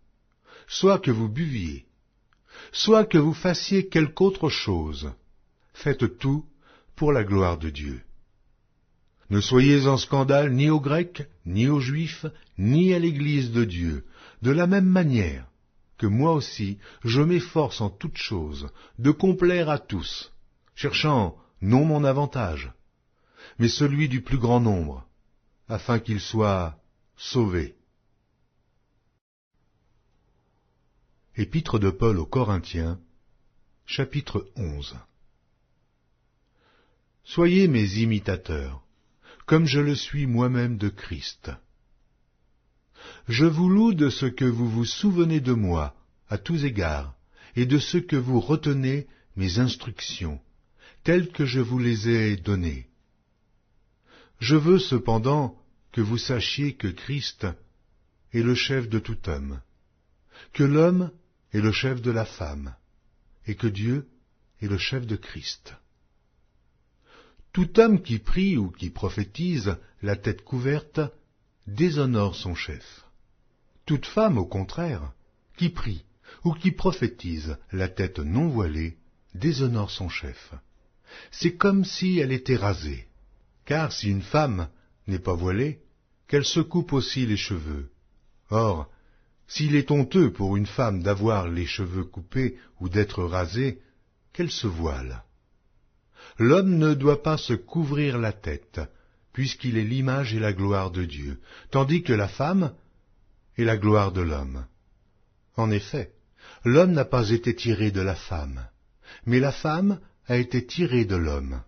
soit que vous buviez, soit que vous fassiez quelque autre chose, faites tout pour la gloire de Dieu. Ne soyez en scandale ni aux Grecs, ni aux Juifs, ni à l'Église de Dieu, de la même manière que moi aussi je m'efforce en toutes choses de complaire à tous, cherchant non mon avantage, mais celui du plus grand nombre, afin qu'ils soient sauvés. Épître de Paul aux Corinthiens, chapitre 11. Soyez mes imitateurs, comme je le suis moi-même de Christ. Je vous loue de ce que vous vous souvenez de moi, à tous égards, et de ce que vous retenez mes instructions, telles que je vous les ai données. Je veux cependant que vous sachiez que Christ est le chef de tout homme, que l'homme est le chef de la femme, et que Dieu est le chef de Christ. Tout homme qui prie ou qui prophétise, la tête couverte, déshonore son chef. Toute femme, au contraire, qui prie ou qui prophétise, la tête non voilée, déshonore son chef. C'est comme si elle était rasée. Car si une femme n'est pas voilée, qu'elle se coupe aussi les cheveux. Or, s'il est honteux pour une femme d'avoir les cheveux coupés ou d'être rasée, qu'elle se voile. L'homme ne doit pas se couvrir la tête, puisqu'il est l'image et la gloire de Dieu, tandis que la femme est la gloire de l'homme. En effet, l'homme n'a pas été tiré de la femme, mais la femme a été tirée de l'homme.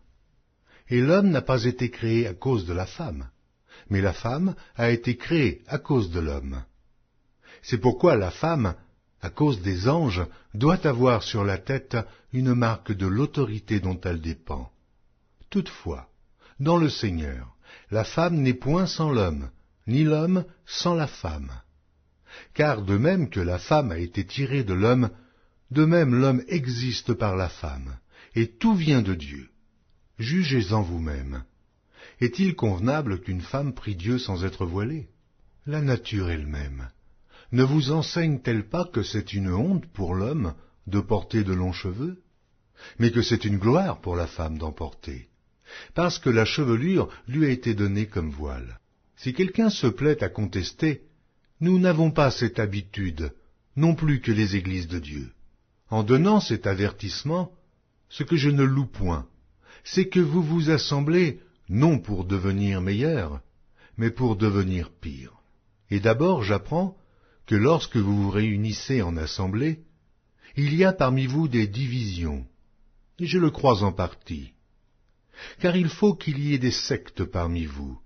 Et l'homme n'a pas été créé à cause de la femme, mais la femme a été créée à cause de l'homme. C'est pourquoi la femme, à cause des anges, doit avoir sur la tête une marque de l'autorité dont elle dépend. Toutefois, dans le Seigneur, la femme n'est point sans l'homme, ni l'homme sans la femme. Car de même que la femme a été tirée de l'homme, de même l'homme existe par la femme, et tout vient de Dieu. Jugez-en vous-même. Est-il convenable qu'une femme prie Dieu sans être voilée? La nature elle-même ne vous enseigne-t-elle pas que c'est une honte pour l'homme de porter de longs cheveux, mais que c'est une gloire pour la femme d'en porter, parce que la chevelure lui a été donnée comme voile? Si quelqu'un se plaît à contester, nous n'avons pas cette habitude, non plus que les églises de Dieu. En donnant cet avertissement, ce que je ne loue point, c'est que vous vous assemblez non pour devenir meilleurs, mais pour devenir pires. Et d'abord j'apprends que lorsque vous vous réunissez en assemblée, il y a parmi vous des divisions, et je le crois en partie. Car il faut qu'il y ait des sectes parmi vous,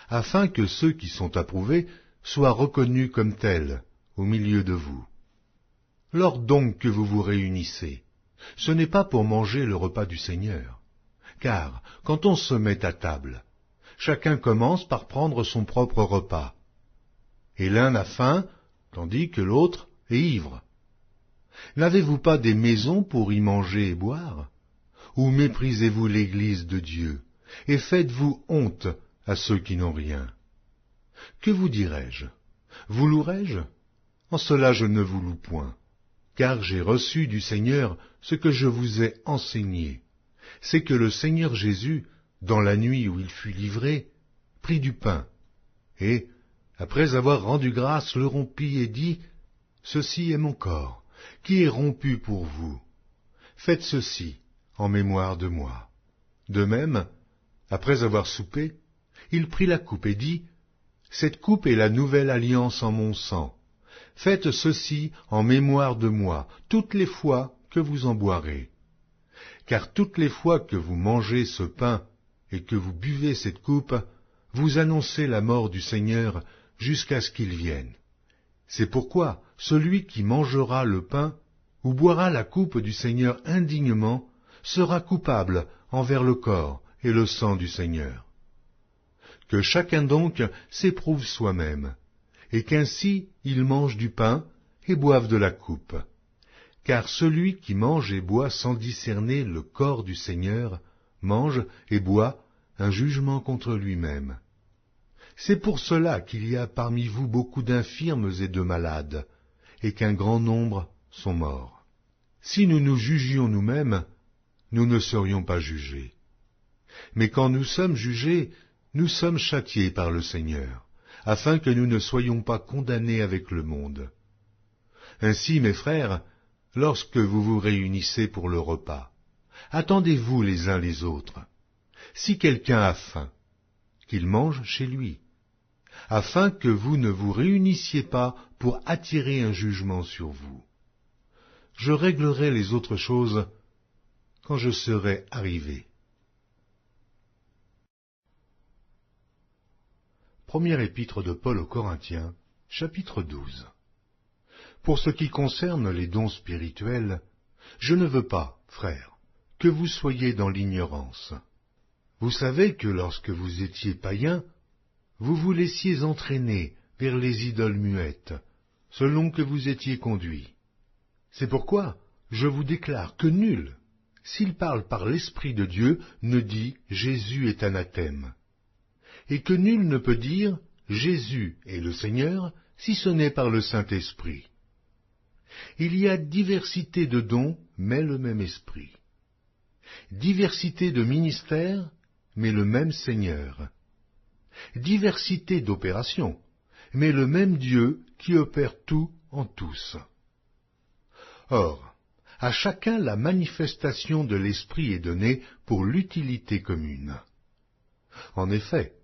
afin que ceux qui sont approuvés soient reconnus comme tels au milieu de vous. Lors donc que vous vous réunissez, ce n'est pas pour manger le repas du Seigneur, car quand on se met à table, chacun commence par prendre son propre repas, et l'un a faim, tandis que l'autre est ivre. N'avez-vous pas des maisons pour y manger et boire? Ou méprisez-vous l'Église de Dieu, et faites-vous honte à ceux qui n'ont rien? Que vous dirai-je? Vous louerai-je? En cela je ne vous loue point, car j'ai reçu du Seigneur ce que je vous ai enseigné. C'est que le Seigneur Jésus, dans la nuit où il fut livré, prit du pain, et, après avoir rendu grâce, le rompit et dit, « Ceci est mon corps, qui est rompu pour vous. Faites ceci en mémoire de moi. » De même, après avoir soupé, il prit la coupe et dit, « Cette coupe est la nouvelle alliance en mon sang. Faites ceci en mémoire de moi, toutes les fois que vous en boirez. Car toutes les fois que vous mangez ce pain et que vous buvez cette coupe, vous annoncez la mort du Seigneur jusqu'à ce qu'il vienne. C'est pourquoi celui qui mangera le pain ou boira la coupe du Seigneur indignement sera coupable envers le corps et le sang du Seigneur. Que chacun donc s'éprouve soi-même, et qu'ainsi il mange du pain et boive de la coupe. Car celui qui mange et boit sans discerner le corps du Seigneur mange et boit un jugement contre lui-même. C'est pour cela qu'il y a parmi vous beaucoup d'infirmes et de malades, et qu'un grand nombre sont morts. Si nous nous jugions nous-mêmes, nous ne serions pas jugés. Mais quand nous sommes jugés, nous sommes châtiés par le Seigneur, afin que nous ne soyons pas condamnés avec le monde. Ainsi, mes frères, lorsque vous vous réunissez pour le repas, attendez-vous les uns les autres. Si quelqu'un a faim, qu'il mange chez lui, afin que vous ne vous réunissiez pas pour attirer un jugement sur vous. Je réglerai les autres choses quand je serai arrivé. Première épître de Paul aux Corinthiens, chapitre 12. Pour ce qui concerne les dons spirituels, je ne veux pas, frères, que vous soyez dans l'ignorance. Vous savez que lorsque vous étiez païens, vous vous laissiez entraîner vers les idoles muettes, selon que vous étiez conduits. C'est pourquoi je vous déclare que nul, s'il parle par l'Esprit de Dieu, ne dit « Jésus est anathème », et que nul ne peut dire « Jésus est le Seigneur » si ce n'est par le Saint-Esprit. Il y a diversité de dons, mais le même Esprit. Diversité de ministères, mais le même Seigneur. Diversité d'opérations, mais le même Dieu qui opère tout en tous. Or, à chacun la manifestation de l'Esprit est donnée pour l'utilité commune. En effet,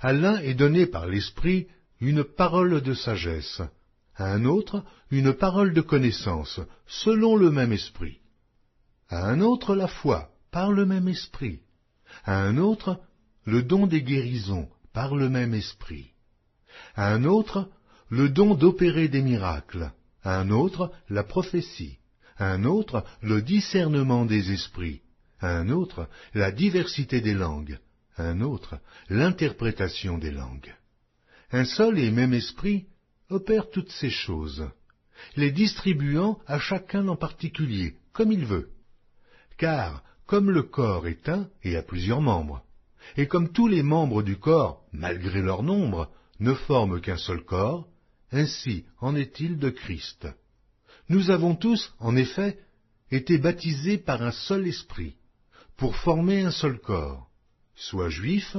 à l'un est donnée par l'Esprit une parole de sagesse, à un autre une parole de connaissance, selon le même Esprit, à un autre la foi, par le même Esprit, à un autre le don des guérisons, par le même Esprit, à un autre le don d'opérer des miracles, à un autre la prophétie, à un autre le discernement des esprits, à un autre la diversité des langues, à un autre l'interprétation des langues. Un seul et même Esprit opère toutes ces choses, les distribuant à chacun en particulier, comme il veut. Car, comme le corps est un et a plusieurs membres, et comme tous les membres du corps, malgré leur nombre, ne forment qu'un seul corps, ainsi en est-il de Christ. Nous avons tous, en effet, été baptisés par un seul esprit, pour former un seul corps, soit juif,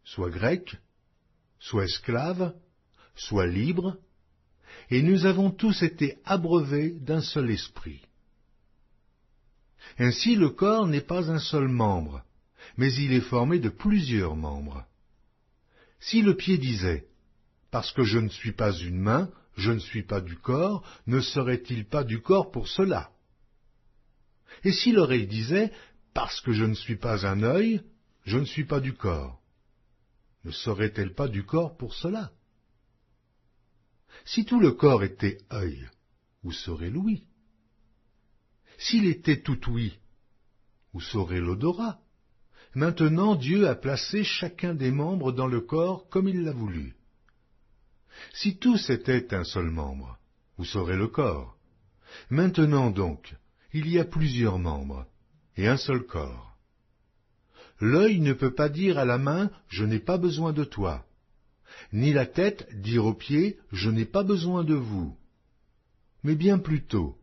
soit grec, soit esclave, soit libre, et nous avons tous été abreuvés d'un seul esprit. Ainsi le corps n'est pas un seul membre, mais il est formé de plusieurs membres. Si le pied disait « Parce que je ne suis pas une main, je ne suis pas du corps », ne serait-il pas du corps pour cela? Et si l'oreille disait « Parce que je ne suis pas un œil, je ne suis pas du corps », ne serait-elle pas du corps pour cela? Si tout le corps était œil, où serait l'ouïe? S'il était tout ouïe, où serait l'odorat? Maintenant Dieu a placé chacun des membres dans le corps comme il l'a voulu. Si tous étaient un seul membre, où serait le corps? Maintenant donc, il y a plusieurs membres, et un seul corps. L'œil ne peut pas dire à la main « Je n'ai pas besoin de toi », ni la tête dire aux pieds « Je n'ai pas besoin de vous ». Mais bien plutôt,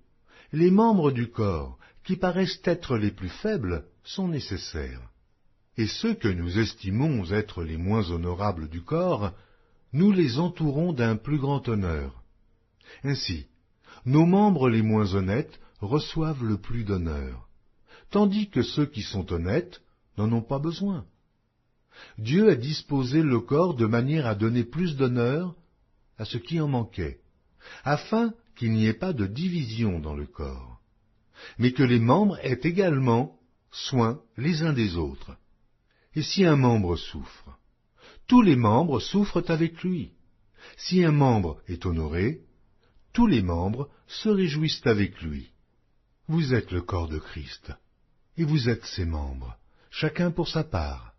les membres du corps, qui paraissent être les plus faibles, sont nécessaires. Et ceux que nous estimons être les moins honorables du corps, nous les entourons d'un plus grand honneur. Ainsi, nos membres les moins honnêtes reçoivent le plus d'honneur, tandis que ceux qui sont honnêtes n'en ont pas besoin. Dieu a disposé le corps de manière à donner plus d'honneur à ce qui en manquait, afin qu'il n'y ait pas de division dans le corps, mais que les membres aient également soin les uns des autres. Et si un membre souffre, tous les membres souffrent avec lui. Si un membre est honoré, tous les membres se réjouissent avec lui. Vous êtes le corps de Christ, et vous êtes ses membres, chacun pour sa part.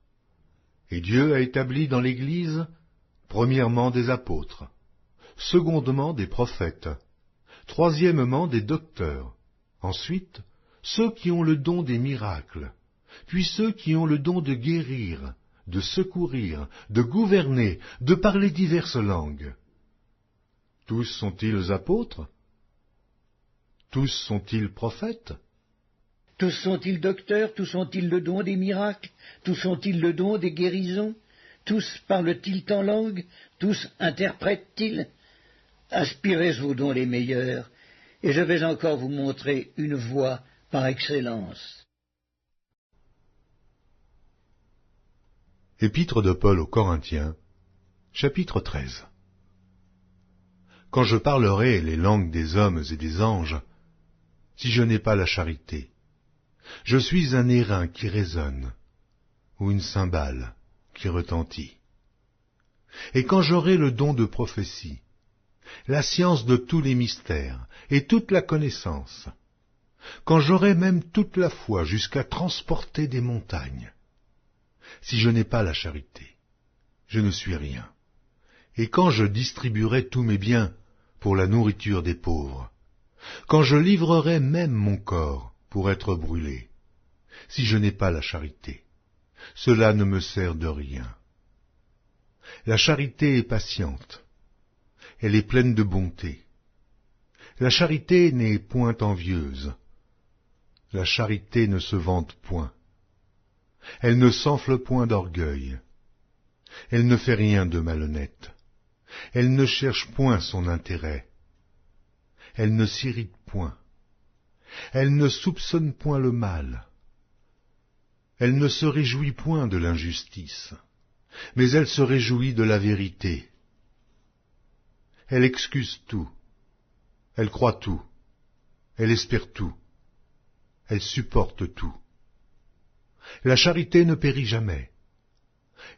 Et Dieu a établi dans l'Église, premièrement des apôtres, secondement des prophètes, troisièmement des docteurs, ensuite ceux qui ont le don des miracles, puis ceux qui ont le don de guérir, de secourir, de gouverner, de parler diverses langues. Tous sont-ils apôtres? Tous sont-ils prophètes? Tous sont-ils docteurs? Tous ont-ils le don des miracles? Tous ont-ils le don des guérisons? Tous parlent-ils en langue? Tous interprètent-ils? Aspirez aux dons les meilleurs, et je vais encore vous montrer une voie par excellence. Épître de Paul aux Corinthiens, chapitre 13. Quand je parlerai les langues des hommes et des anges, si je n'ai pas la charité, je suis un airain qui résonne, ou une cymbale qui retentit. Et quand j'aurai le don de prophétie, la science de tous les mystères et toute la connaissance, quand j'aurai même toute la foi jusqu'à transporter des montagnes, si je n'ai pas la charité, je ne suis rien. Et quand je distribuerai tous mes biens pour la nourriture des pauvres, quand je livrerai même mon corps pour être brûlé, si je n'ai pas la charité, cela ne me sert de rien. La charité est patiente, elle est pleine de bonté. La charité n'est point envieuse, la charité ne se vante point. Elle ne s'enfle point d'orgueil. Elle ne fait rien de malhonnête. Elle ne cherche point son intérêt. Elle ne s'irrite point. Elle ne soupçonne point le mal. Elle ne se réjouit point de l'injustice, mais elle se réjouit de la vérité. Elle excuse tout. Elle croit tout. Elle espère tout. Elle supporte tout. La charité ne périt jamais.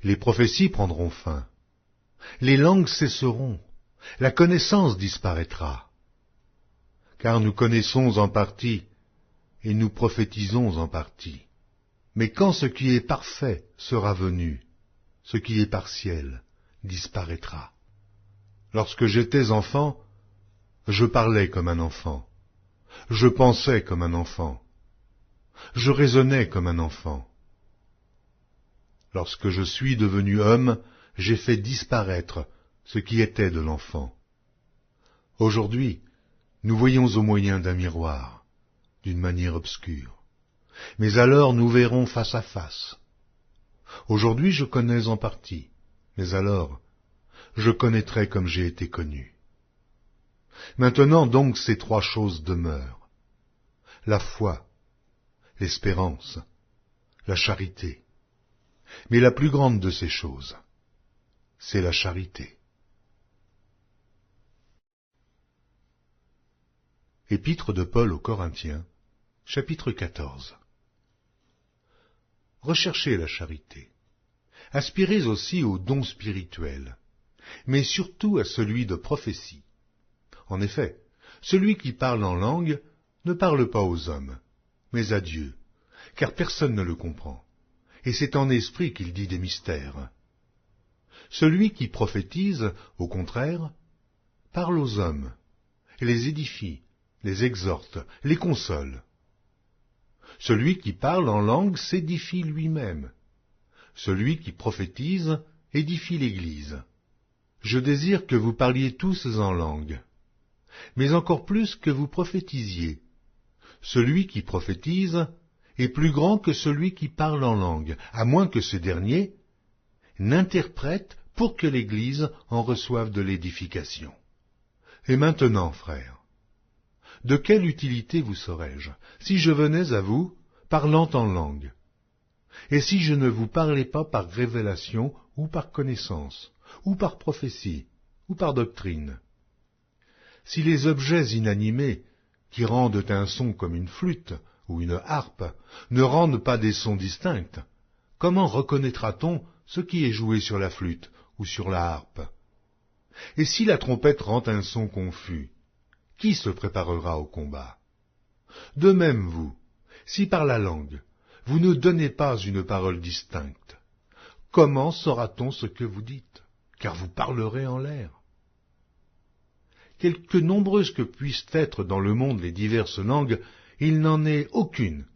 Les prophéties prendront fin. Les langues cesseront. La connaissance disparaîtra. Car nous connaissons en partie et nous prophétisons en partie. Mais quand ce qui est parfait sera venu, ce qui est partiel disparaîtra. Lorsque j'étais enfant, je parlais comme un enfant. Je pensais comme un enfant. Je raisonnais comme un enfant. Lorsque je suis devenu homme, j'ai fait disparaître ce qui était de l'enfant. Aujourd'hui, nous voyons au moyen d'un miroir, d'une manière obscure. Mais alors nous verrons face à face. Aujourd'hui je connais en partie, mais alors je connaîtrai comme j'ai été connu. Maintenant donc ces trois choses demeurent. La foi, l'espérance, la charité. Mais la plus grande de ces choses, c'est la charité. Épître de Paul aux Corinthiens, chapitre 14. Recherchez la charité. Aspirez aussi aux dons spirituels, mais surtout à celui de prophétie. En effet, celui qui parle en langue ne parle pas aux hommes, mais à Dieu, car personne ne le comprend, et c'est en esprit qu'il dit des mystères. Celui qui prophétise, au contraire, parle aux hommes, et les édifie, les exhorte, les console. Celui qui parle en langue s'édifie lui-même. Celui qui prophétise édifie l'Église. Je désire que vous parliez tous en langue, mais encore plus que vous prophétisiez. Celui qui prophétise est plus grand que celui qui parle en langue, à moins que ce dernier n'interprète pour que l'Église en reçoive de l'édification. Et maintenant, frères, de quelle utilité vous serais-je si je venais à vous parlant en langue, et si je ne vous parlais pas par révélation ou par connaissance, ou par prophétie, ou par doctrine? Si les objets inanimés, qui rendent un son comme une flûte ou une harpe, ne rendent pas des sons distincts, comment reconnaîtra-t-on ce qui est joué sur la flûte ou sur la harpe? Et si la trompette rend un son confus, qui se préparera au combat? De même vous, si par la langue, vous ne donnez pas une parole distincte, comment saura-t-on ce que vous dites? Car vous parlerez en l'air. Quelque nombreuses que puissent être dans le monde les diverses langues, il n'en est aucune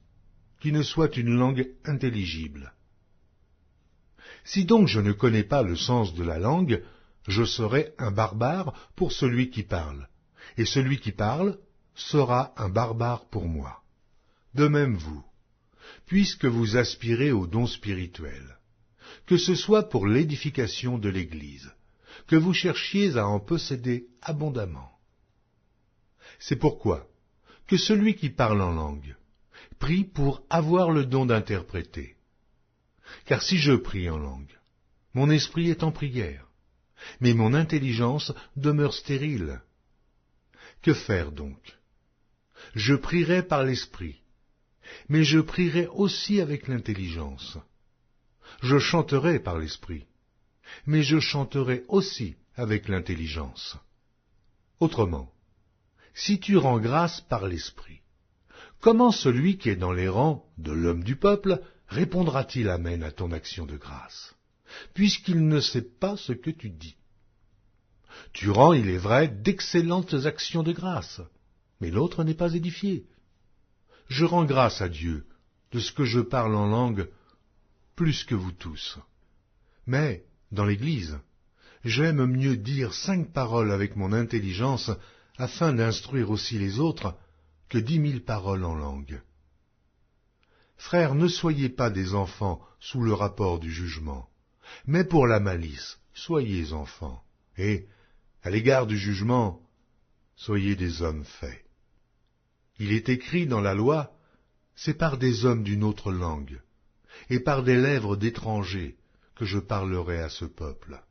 qui ne soit une langue intelligible. Si donc je ne connais pas le sens de la langue, je serai un barbare pour celui qui parle, et celui qui parle sera un barbare pour moi. De même vous, puisque vous aspirez aux dons spirituels, que ce soit pour l'édification de l'Église, que vous cherchiez à en posséder abondamment. C'est pourquoi que celui qui parle en langue prie pour avoir le don d'interpréter. Car si je prie en langue, mon esprit est en prière, mais mon intelligence demeure stérile. Que faire donc? Je prierai par l'esprit, mais je prierai aussi avec l'intelligence. Je chanterai par l'esprit, mais je chanterai aussi avec l'intelligence. Autrement, si tu rends grâce par l'esprit, comment celui qui est dans les rangs de l'homme du peuple répondra-t-il Amen à ton action de grâce, puisqu'il ne sait pas ce que tu dis? Tu rends, il est vrai, d'excellentes actions de grâce, mais l'autre n'est pas édifié. Je rends grâce à Dieu de ce que je parle en langue plus que vous tous. Mais, dans l'Église, j'aime mieux dire 5 paroles avec mon intelligence afin d'instruire aussi les autres que 10 000 paroles en langue. Frères, ne soyez pas des enfants sous le rapport du jugement, mais pour la malice, soyez enfants, et, à l'égard du jugement, soyez des hommes faits. Il est écrit dans la loi, c'est par des hommes d'une autre langue, et par des lèvres d'étrangers que je parlerai à ce peuple.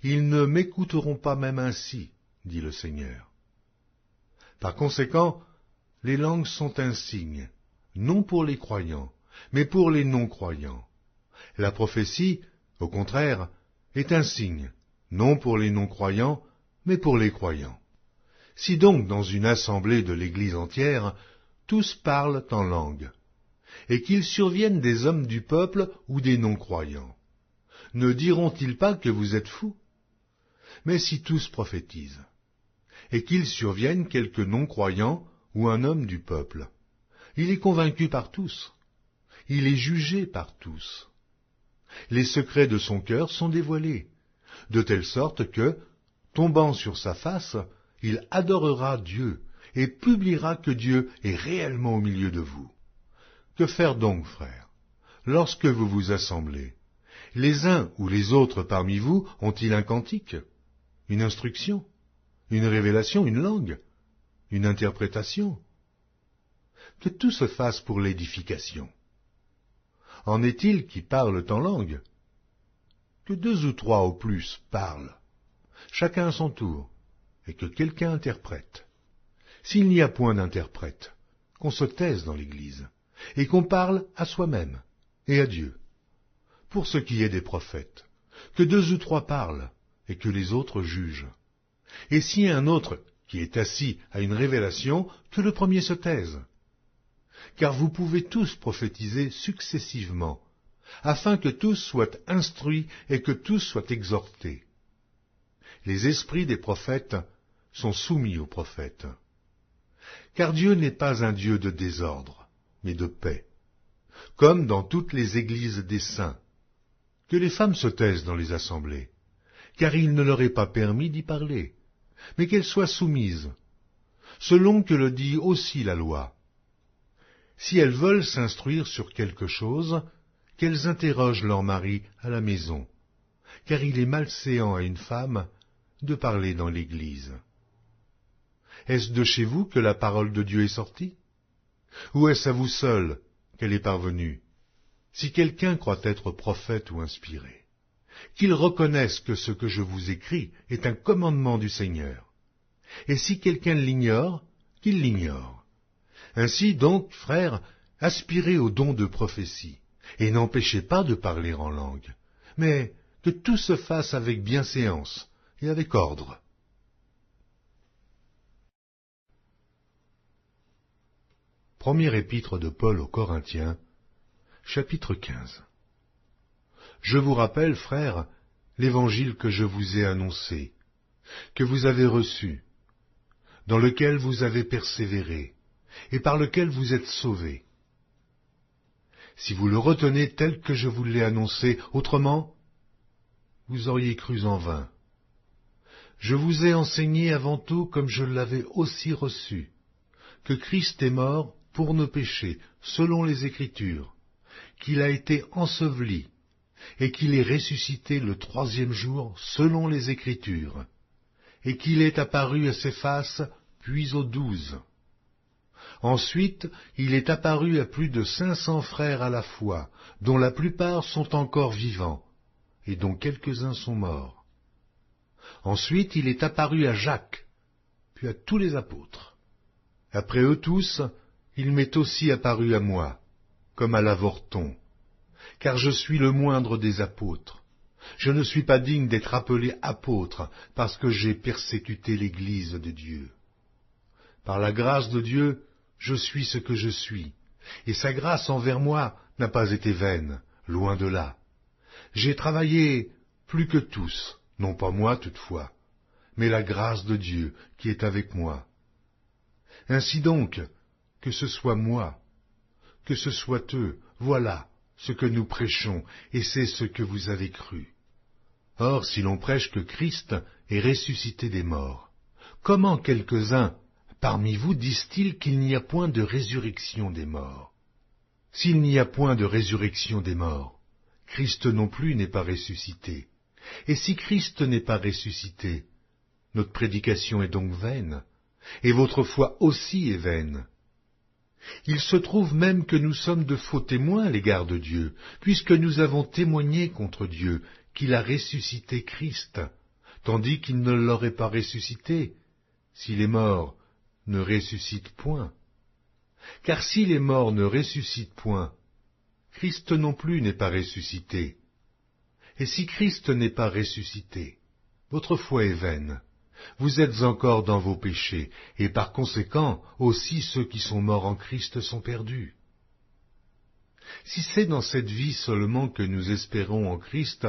Ils ne m'écouteront pas même ainsi, dit le Seigneur. Par conséquent, les langues sont un signe, non pour les croyants, mais pour les non-croyants. La prophétie, au contraire, est un signe, non pour les non-croyants, mais pour les croyants. Si donc dans une assemblée de l'Église entière, tous parlent en langue, et qu'il survienne des hommes du peuple ou des non-croyants, ne diront-ils pas que vous êtes fous? Mais si tous prophétisent, et qu'il survienne quelque non-croyant ou un homme du peuple, il est convaincu par tous, il est jugé par tous. Les secrets de son cœur sont dévoilés, de telle sorte que, tombant sur sa face, il adorera Dieu et publiera que Dieu est réellement au milieu de vous. Que faire donc, frères, lorsque vous vous assemblez? Les uns ou les autres parmi vous ont-ils un cantique, une instruction, une révélation, une langue, une interprétation? que tout se fasse pour l'édification. En est-il qui parlent en langue? Que 2 ou 3 au plus parlent, chacun à son tour, et que quelqu'un interprète. S'il n'y a point d'interprète, qu'on se taise dans l'Église, et qu'on parle à soi-même et à Dieu. Pour ce qui est des prophètes, que 2 ou 3 parlent, et que les autres jugent. Et si un autre qui est assis a une révélation, que le premier se taise. Car vous pouvez tous prophétiser successivement, afin que tous soient instruits et que tous soient exhortés. Les esprits des prophètes sont soumis aux prophètes. Car Dieu n'est pas un Dieu de désordre, mais de paix, comme dans toutes les églises des saints. Que les femmes se taisent dans les assemblées, car il ne leur est pas permis d'y parler, mais qu'elles soient soumises, selon que le dit aussi la loi. Si elles veulent s'instruire sur quelque chose, qu'elles interrogent leur mari à la maison, car il est malséant à une femme de parler dans l'Église. Est-ce de chez vous que la parole de Dieu est sortie? Ou est-ce à vous seul qu'elle est parvenue? Si quelqu'un croit être prophète ou inspiré, qu'il reconnaisse que ce que je vous écris est un commandement du Seigneur. Et si quelqu'un l'ignore, qu'il l'ignore. Ainsi donc, frères, aspirez au don de prophétie, et n'empêchez pas de parler en langue, mais que tout se fasse avec bienséance et avec ordre. Première épître de Paul aux Corinthiens, chapitre 15. Je vous rappelle, frères, l'évangile que je vous ai annoncé, que vous avez reçu, dans lequel vous avez persévéré, et par lequel vous êtes sauvés. Si vous le retenez tel que je vous l'ai annoncé, autrement, vous auriez cru en vain. Je vous ai enseigné avant tout, comme je l'avais aussi reçu, que Christ est mort pour nos péchés, selon les Écritures, qu'il a été enseveli, et qu'il est ressuscité le 3e jour, selon les Écritures, et qu'il est apparu à Céphas, puis aux 12. Ensuite, il est apparu à plus de 500 frères à la fois, dont la plupart sont encore vivants, et dont quelques-uns sont morts. Ensuite, il est apparu à Jacques, puis à tous les apôtres. Après eux tous, il m'est aussi apparu à moi, comme à l'avorton, car je suis le moindre des apôtres. Je ne suis pas digne d'être appelé apôtre, parce que j'ai persécuté l'Église de Dieu. Par la grâce de Dieu, je suis ce que je suis, et sa grâce envers moi n'a pas été vaine, loin de là. J'ai travaillé plus que tous, non pas moi toutefois, mais la grâce de Dieu qui est avec moi. Ainsi donc, que ce soit moi, que ce soit eux, voilà ce que nous prêchons, et c'est ce que vous avez cru. Or, si l'on prêche que Christ est ressuscité des morts, comment quelques-uns parmi vous disent-ils qu'il n'y a point de résurrection des morts? S'il n'y a point de résurrection des morts, Christ non plus n'est pas ressuscité. Et si Christ n'est pas ressuscité, notre prédication est donc vaine, et votre foi aussi est vaine. Il se trouve même que nous sommes de faux témoins à l'égard de Dieu, puisque nous avons témoigné contre Dieu qu'il a ressuscité Christ, tandis qu'il ne l'aurait pas ressuscité, si les morts ne ressuscitent point. Car si les morts ne ressuscitent point, Christ non plus n'est pas ressuscité. Et si Christ n'est pas ressuscité, votre foi est vaine. Vous êtes encore dans vos péchés, et par conséquent, aussi ceux qui sont morts en Christ sont perdus. Si c'est dans cette vie seulement que nous espérons en Christ,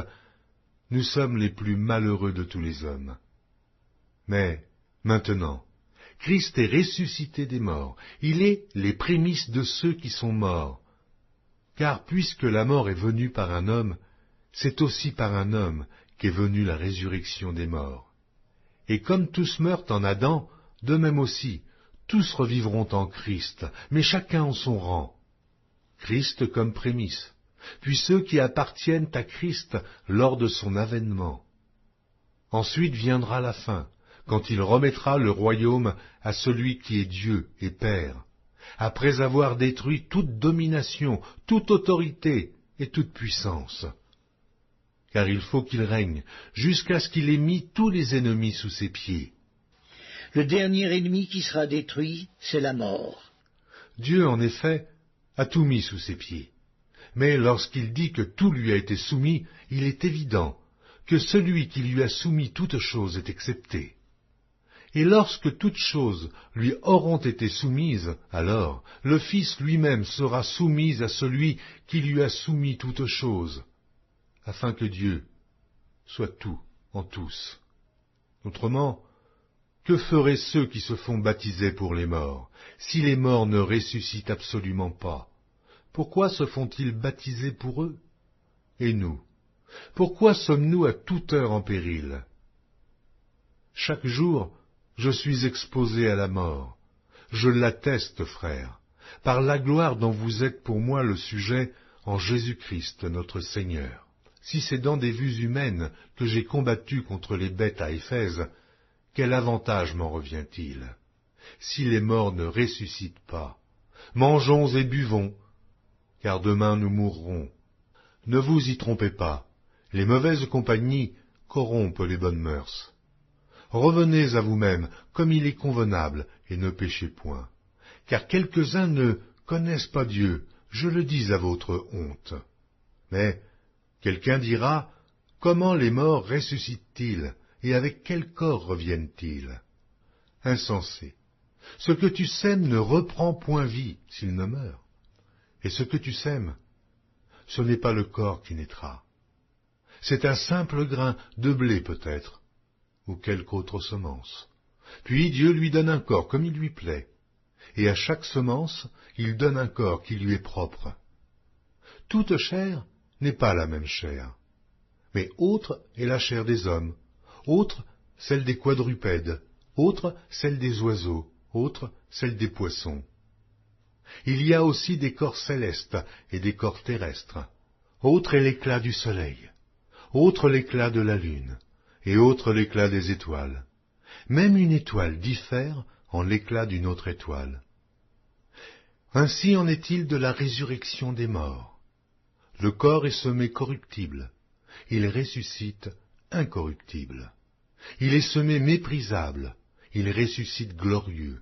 nous sommes les plus malheureux de tous les hommes. Mais, maintenant, Christ est ressuscité des morts, il est les prémices de ceux qui sont morts. Car puisque la mort est venue par un homme, c'est aussi par un homme qu'est venue la résurrection des morts. Et comme tous meurent en Adam, de même aussi, tous revivront en Christ, mais chacun en son rang. Christ comme prémisse, puis ceux qui appartiennent à Christ lors de son avènement. Ensuite viendra la fin, quand il remettra le royaume à celui qui est Dieu et Père, après avoir détruit toute domination, toute autorité et toute puissance. Car il faut qu'il règne jusqu'à ce qu'il ait mis tous les ennemis sous ses pieds. Le dernier ennemi qui sera détruit, c'est la mort. Dieu, en effet, a tout mis sous ses pieds. Mais lorsqu'il dit que tout lui a été soumis, il est évident que celui qui lui a soumis toutes choses est excepté. Et lorsque toutes choses lui auront été soumises, alors le Fils lui-même sera soumis à celui qui lui a soumis toutes choses, afin que Dieu soit tout en tous. Autrement, que feraient ceux qui se font baptiser pour les morts, si les morts ne ressuscitent absolument pas? Pourquoi se font-ils baptiser pour eux? Et nous, pourquoi sommes-nous à toute heure en péril? Chaque jour, je suis exposé à la mort. Je l'atteste, frères, par la gloire dont vous êtes pour moi le sujet en Jésus-Christ notre Seigneur. Si c'est dans des vues humaines que j'ai combattu contre les bêtes à Éphèse, quel avantage m'en revient-il? Si les morts ne ressuscitent pas, mangeons et buvons, car demain nous mourrons. Ne vous y trompez pas, les mauvaises compagnies corrompent les bonnes mœurs. Revenez à vous-même comme il est convenable, et ne péchez point. Car quelques-uns ne connaissent pas Dieu, je le dis à votre honte. Mais quelqu'un dira, comment les morts ressuscitent-ils, et avec quel corps reviennent-ils? Insensé, ce que tu sèmes ne reprend point vie s'il ne meurt. Et ce que tu sèmes, ce n'est pas le corps qui naîtra. C'est un simple grain de blé peut-être, ou quelque autre semence. Puis Dieu lui donne un corps comme il lui plaît, et à chaque semence, il donne un corps qui lui est propre. Toute chair n'est pas la même chair, mais autre est la chair des hommes, autre celle des quadrupèdes, autre celle des oiseaux, autre celle des poissons. Il y a aussi des corps célestes et des corps terrestres. Autre est l'éclat du soleil, autre l'éclat de la lune, et autre l'éclat des étoiles. Même une étoile diffère en l'éclat d'une autre étoile. Ainsi en est-il de la résurrection des morts. Le corps est semé corruptible, il ressuscite incorruptible. Il est semé méprisable, il ressuscite glorieux.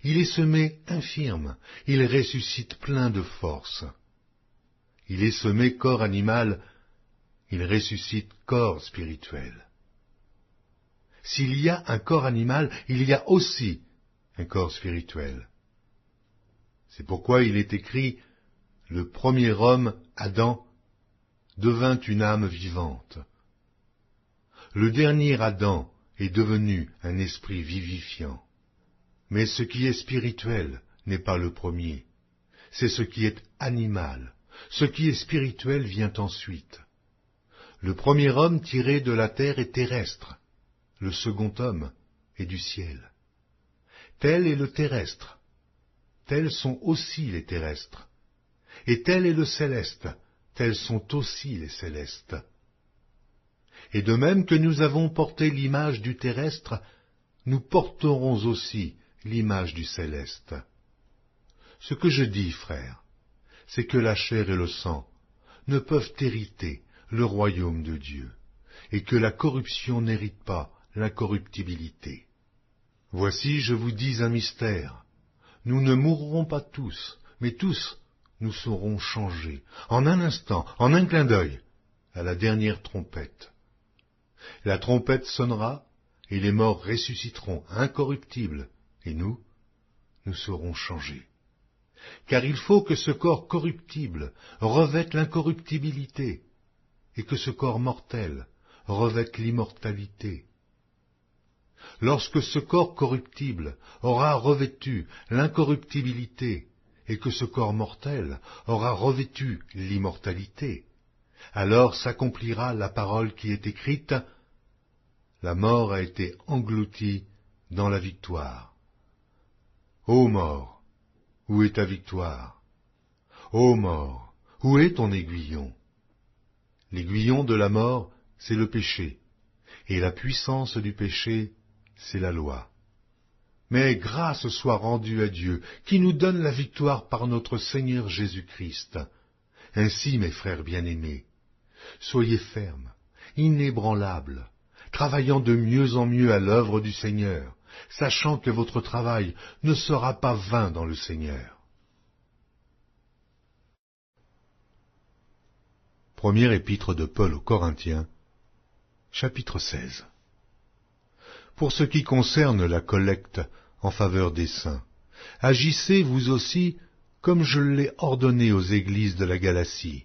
Il est semé infirme, il ressuscite plein de force. Il est semé corps animal, il ressuscite corps spirituel. S'il y a un corps animal, il y a aussi un corps spirituel. C'est pourquoi il est écrit, le premier homme, Adam, devint une âme vivante. Le dernier Adam est devenu un esprit vivifiant. Mais ce qui est spirituel n'est pas le premier, c'est ce qui est animal. Ce qui est spirituel vient ensuite. Le premier homme tiré de la terre est terrestre, le second homme est du ciel. Tel est le terrestre, tels sont aussi les terrestres. Et tel est le céleste, tels sont aussi les célestes. Et de même que nous avons porté l'image du terrestre, nous porterons aussi l'image du céleste. Ce que je dis, frères, c'est que la chair et le sang ne peuvent hériter le royaume de Dieu, et que la corruption n'hérite pas l'incorruptibilité. Voici, je vous dis un mystère. Nous ne mourrons pas tous, mais tous nous serons changés, en un instant, en un clin d'œil, à la dernière trompette. La trompette sonnera, et les morts ressusciteront incorruptibles, et nous serons changés. Car il faut que ce corps corruptible revête l'incorruptibilité, et que ce corps mortel revête l'immortalité. Lorsque ce corps corruptible aura revêtu l'incorruptibilité, et que ce corps mortel aura revêtu l'immortalité, alors s'accomplira la parole qui est écrite, « La mort a été engloutie dans la victoire. » Ô mort, où est ta victoire? Ô mort, où est ton aiguillon? L'aiguillon de la mort, c'est le péché, et la puissance du péché, c'est la loi. Mais grâce soit rendue à Dieu, qui nous donne la victoire par notre Seigneur Jésus-Christ. Ainsi, mes frères bien-aimés, soyez fermes, inébranlables, travaillant de mieux en mieux à l'œuvre du Seigneur, sachant que votre travail ne sera pas vain dans le Seigneur. Première épître de Paul aux Corinthiens, chapitre 16. Pour ce qui concerne la collecte en faveur des saints, agissez vous aussi comme je l'ai ordonné aux églises de la Galatie.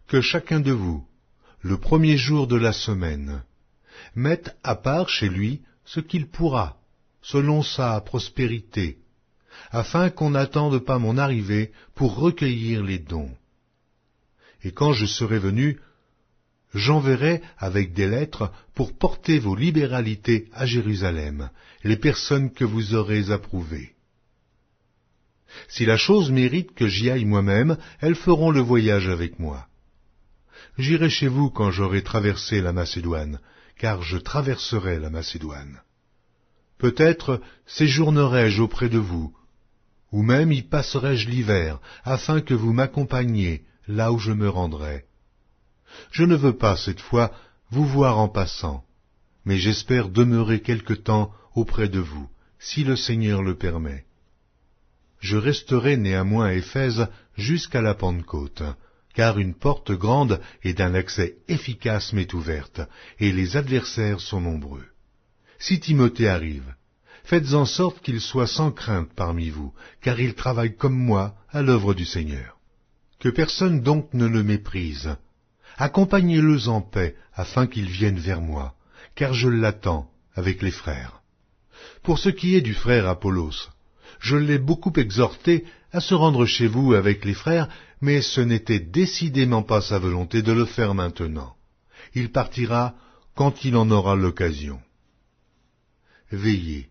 Que chacun de vous, le premier jour de la semaine, mette à part chez lui ce qu'il pourra, selon sa prospérité, afin qu'on n'attende pas mon arrivée pour recueillir les dons. Et quand je serai venu, j'enverrai avec des lettres pour porter vos libéralités à Jérusalem, les personnes que vous aurez approuvées. Si la chose mérite que j'y aille moi-même, elles feront le voyage avec moi. J'irai chez vous quand j'aurai traversé la Macédoine, car je traverserai la Macédoine. Peut-être séjournerai-je auprès de vous, ou même y passerai-je l'hiver, afin que vous m'accompagniez là où je me rendrai. Je ne veux pas, cette fois, vous voir en passant, mais j'espère demeurer quelque temps auprès de vous, si le Seigneur le permet. Je resterai néanmoins à Éphèse jusqu'à la Pentecôte, car une porte grande et d'un accès efficace m'est ouverte, et les adversaires sont nombreux. Si Timothée arrive, faites en sorte qu'il soit sans crainte parmi vous, car il travaille comme moi à l'œuvre du Seigneur. Que personne donc ne le méprise. Accompagnez-le en paix, afin qu'il vienne vers moi, car je l'attends avec les frères. Pour ce qui est du frère Apollos, je l'ai beaucoup exhorté à se rendre chez vous avec les frères, mais ce n'était décidément pas sa volonté de le faire maintenant. Il partira quand il en aura l'occasion. Veillez,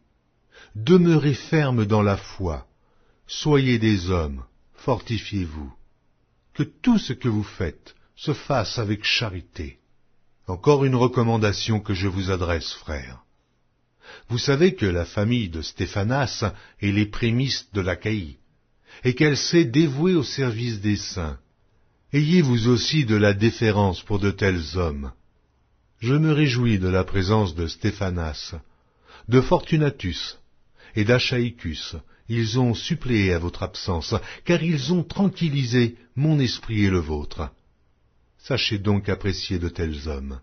demeurez fermes dans la foi, soyez des hommes, fortifiez-vous. Que tout ce que vous faites se fasse avec charité. Encore une recommandation que je vous adresse, frères. Vous savez que la famille de Stéphanas est les prémices de l'Achaïe, et qu'elle s'est dévouée au service des saints. Ayez vous aussi de la déférence pour de tels hommes. Je me réjouis de la présence de Stéphanas, de Fortunatus et d'Achaïcus. Ils ont suppléé à votre absence, car ils ont tranquillisé mon esprit et le vôtre. Sachez donc apprécier de tels hommes.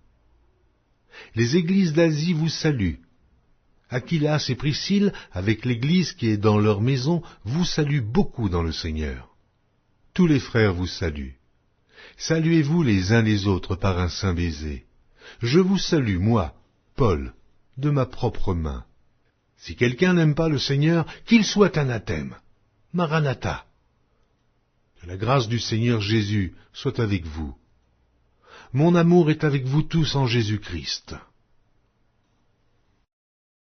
Les églises d'Asie vous saluent. Aquilas et Priscille, avec l'église qui est dans leur maison, vous saluent beaucoup dans le Seigneur. Tous les frères vous saluent. Saluez-vous les uns les autres par un saint baiser. Je vous salue, moi, Paul, de ma propre main. Si quelqu'un n'aime pas le Seigneur, qu'il soit anathème. Maranatha. Que la grâce du Seigneur Jésus soit avec vous. Mon amour est avec vous tous en Jésus-Christ.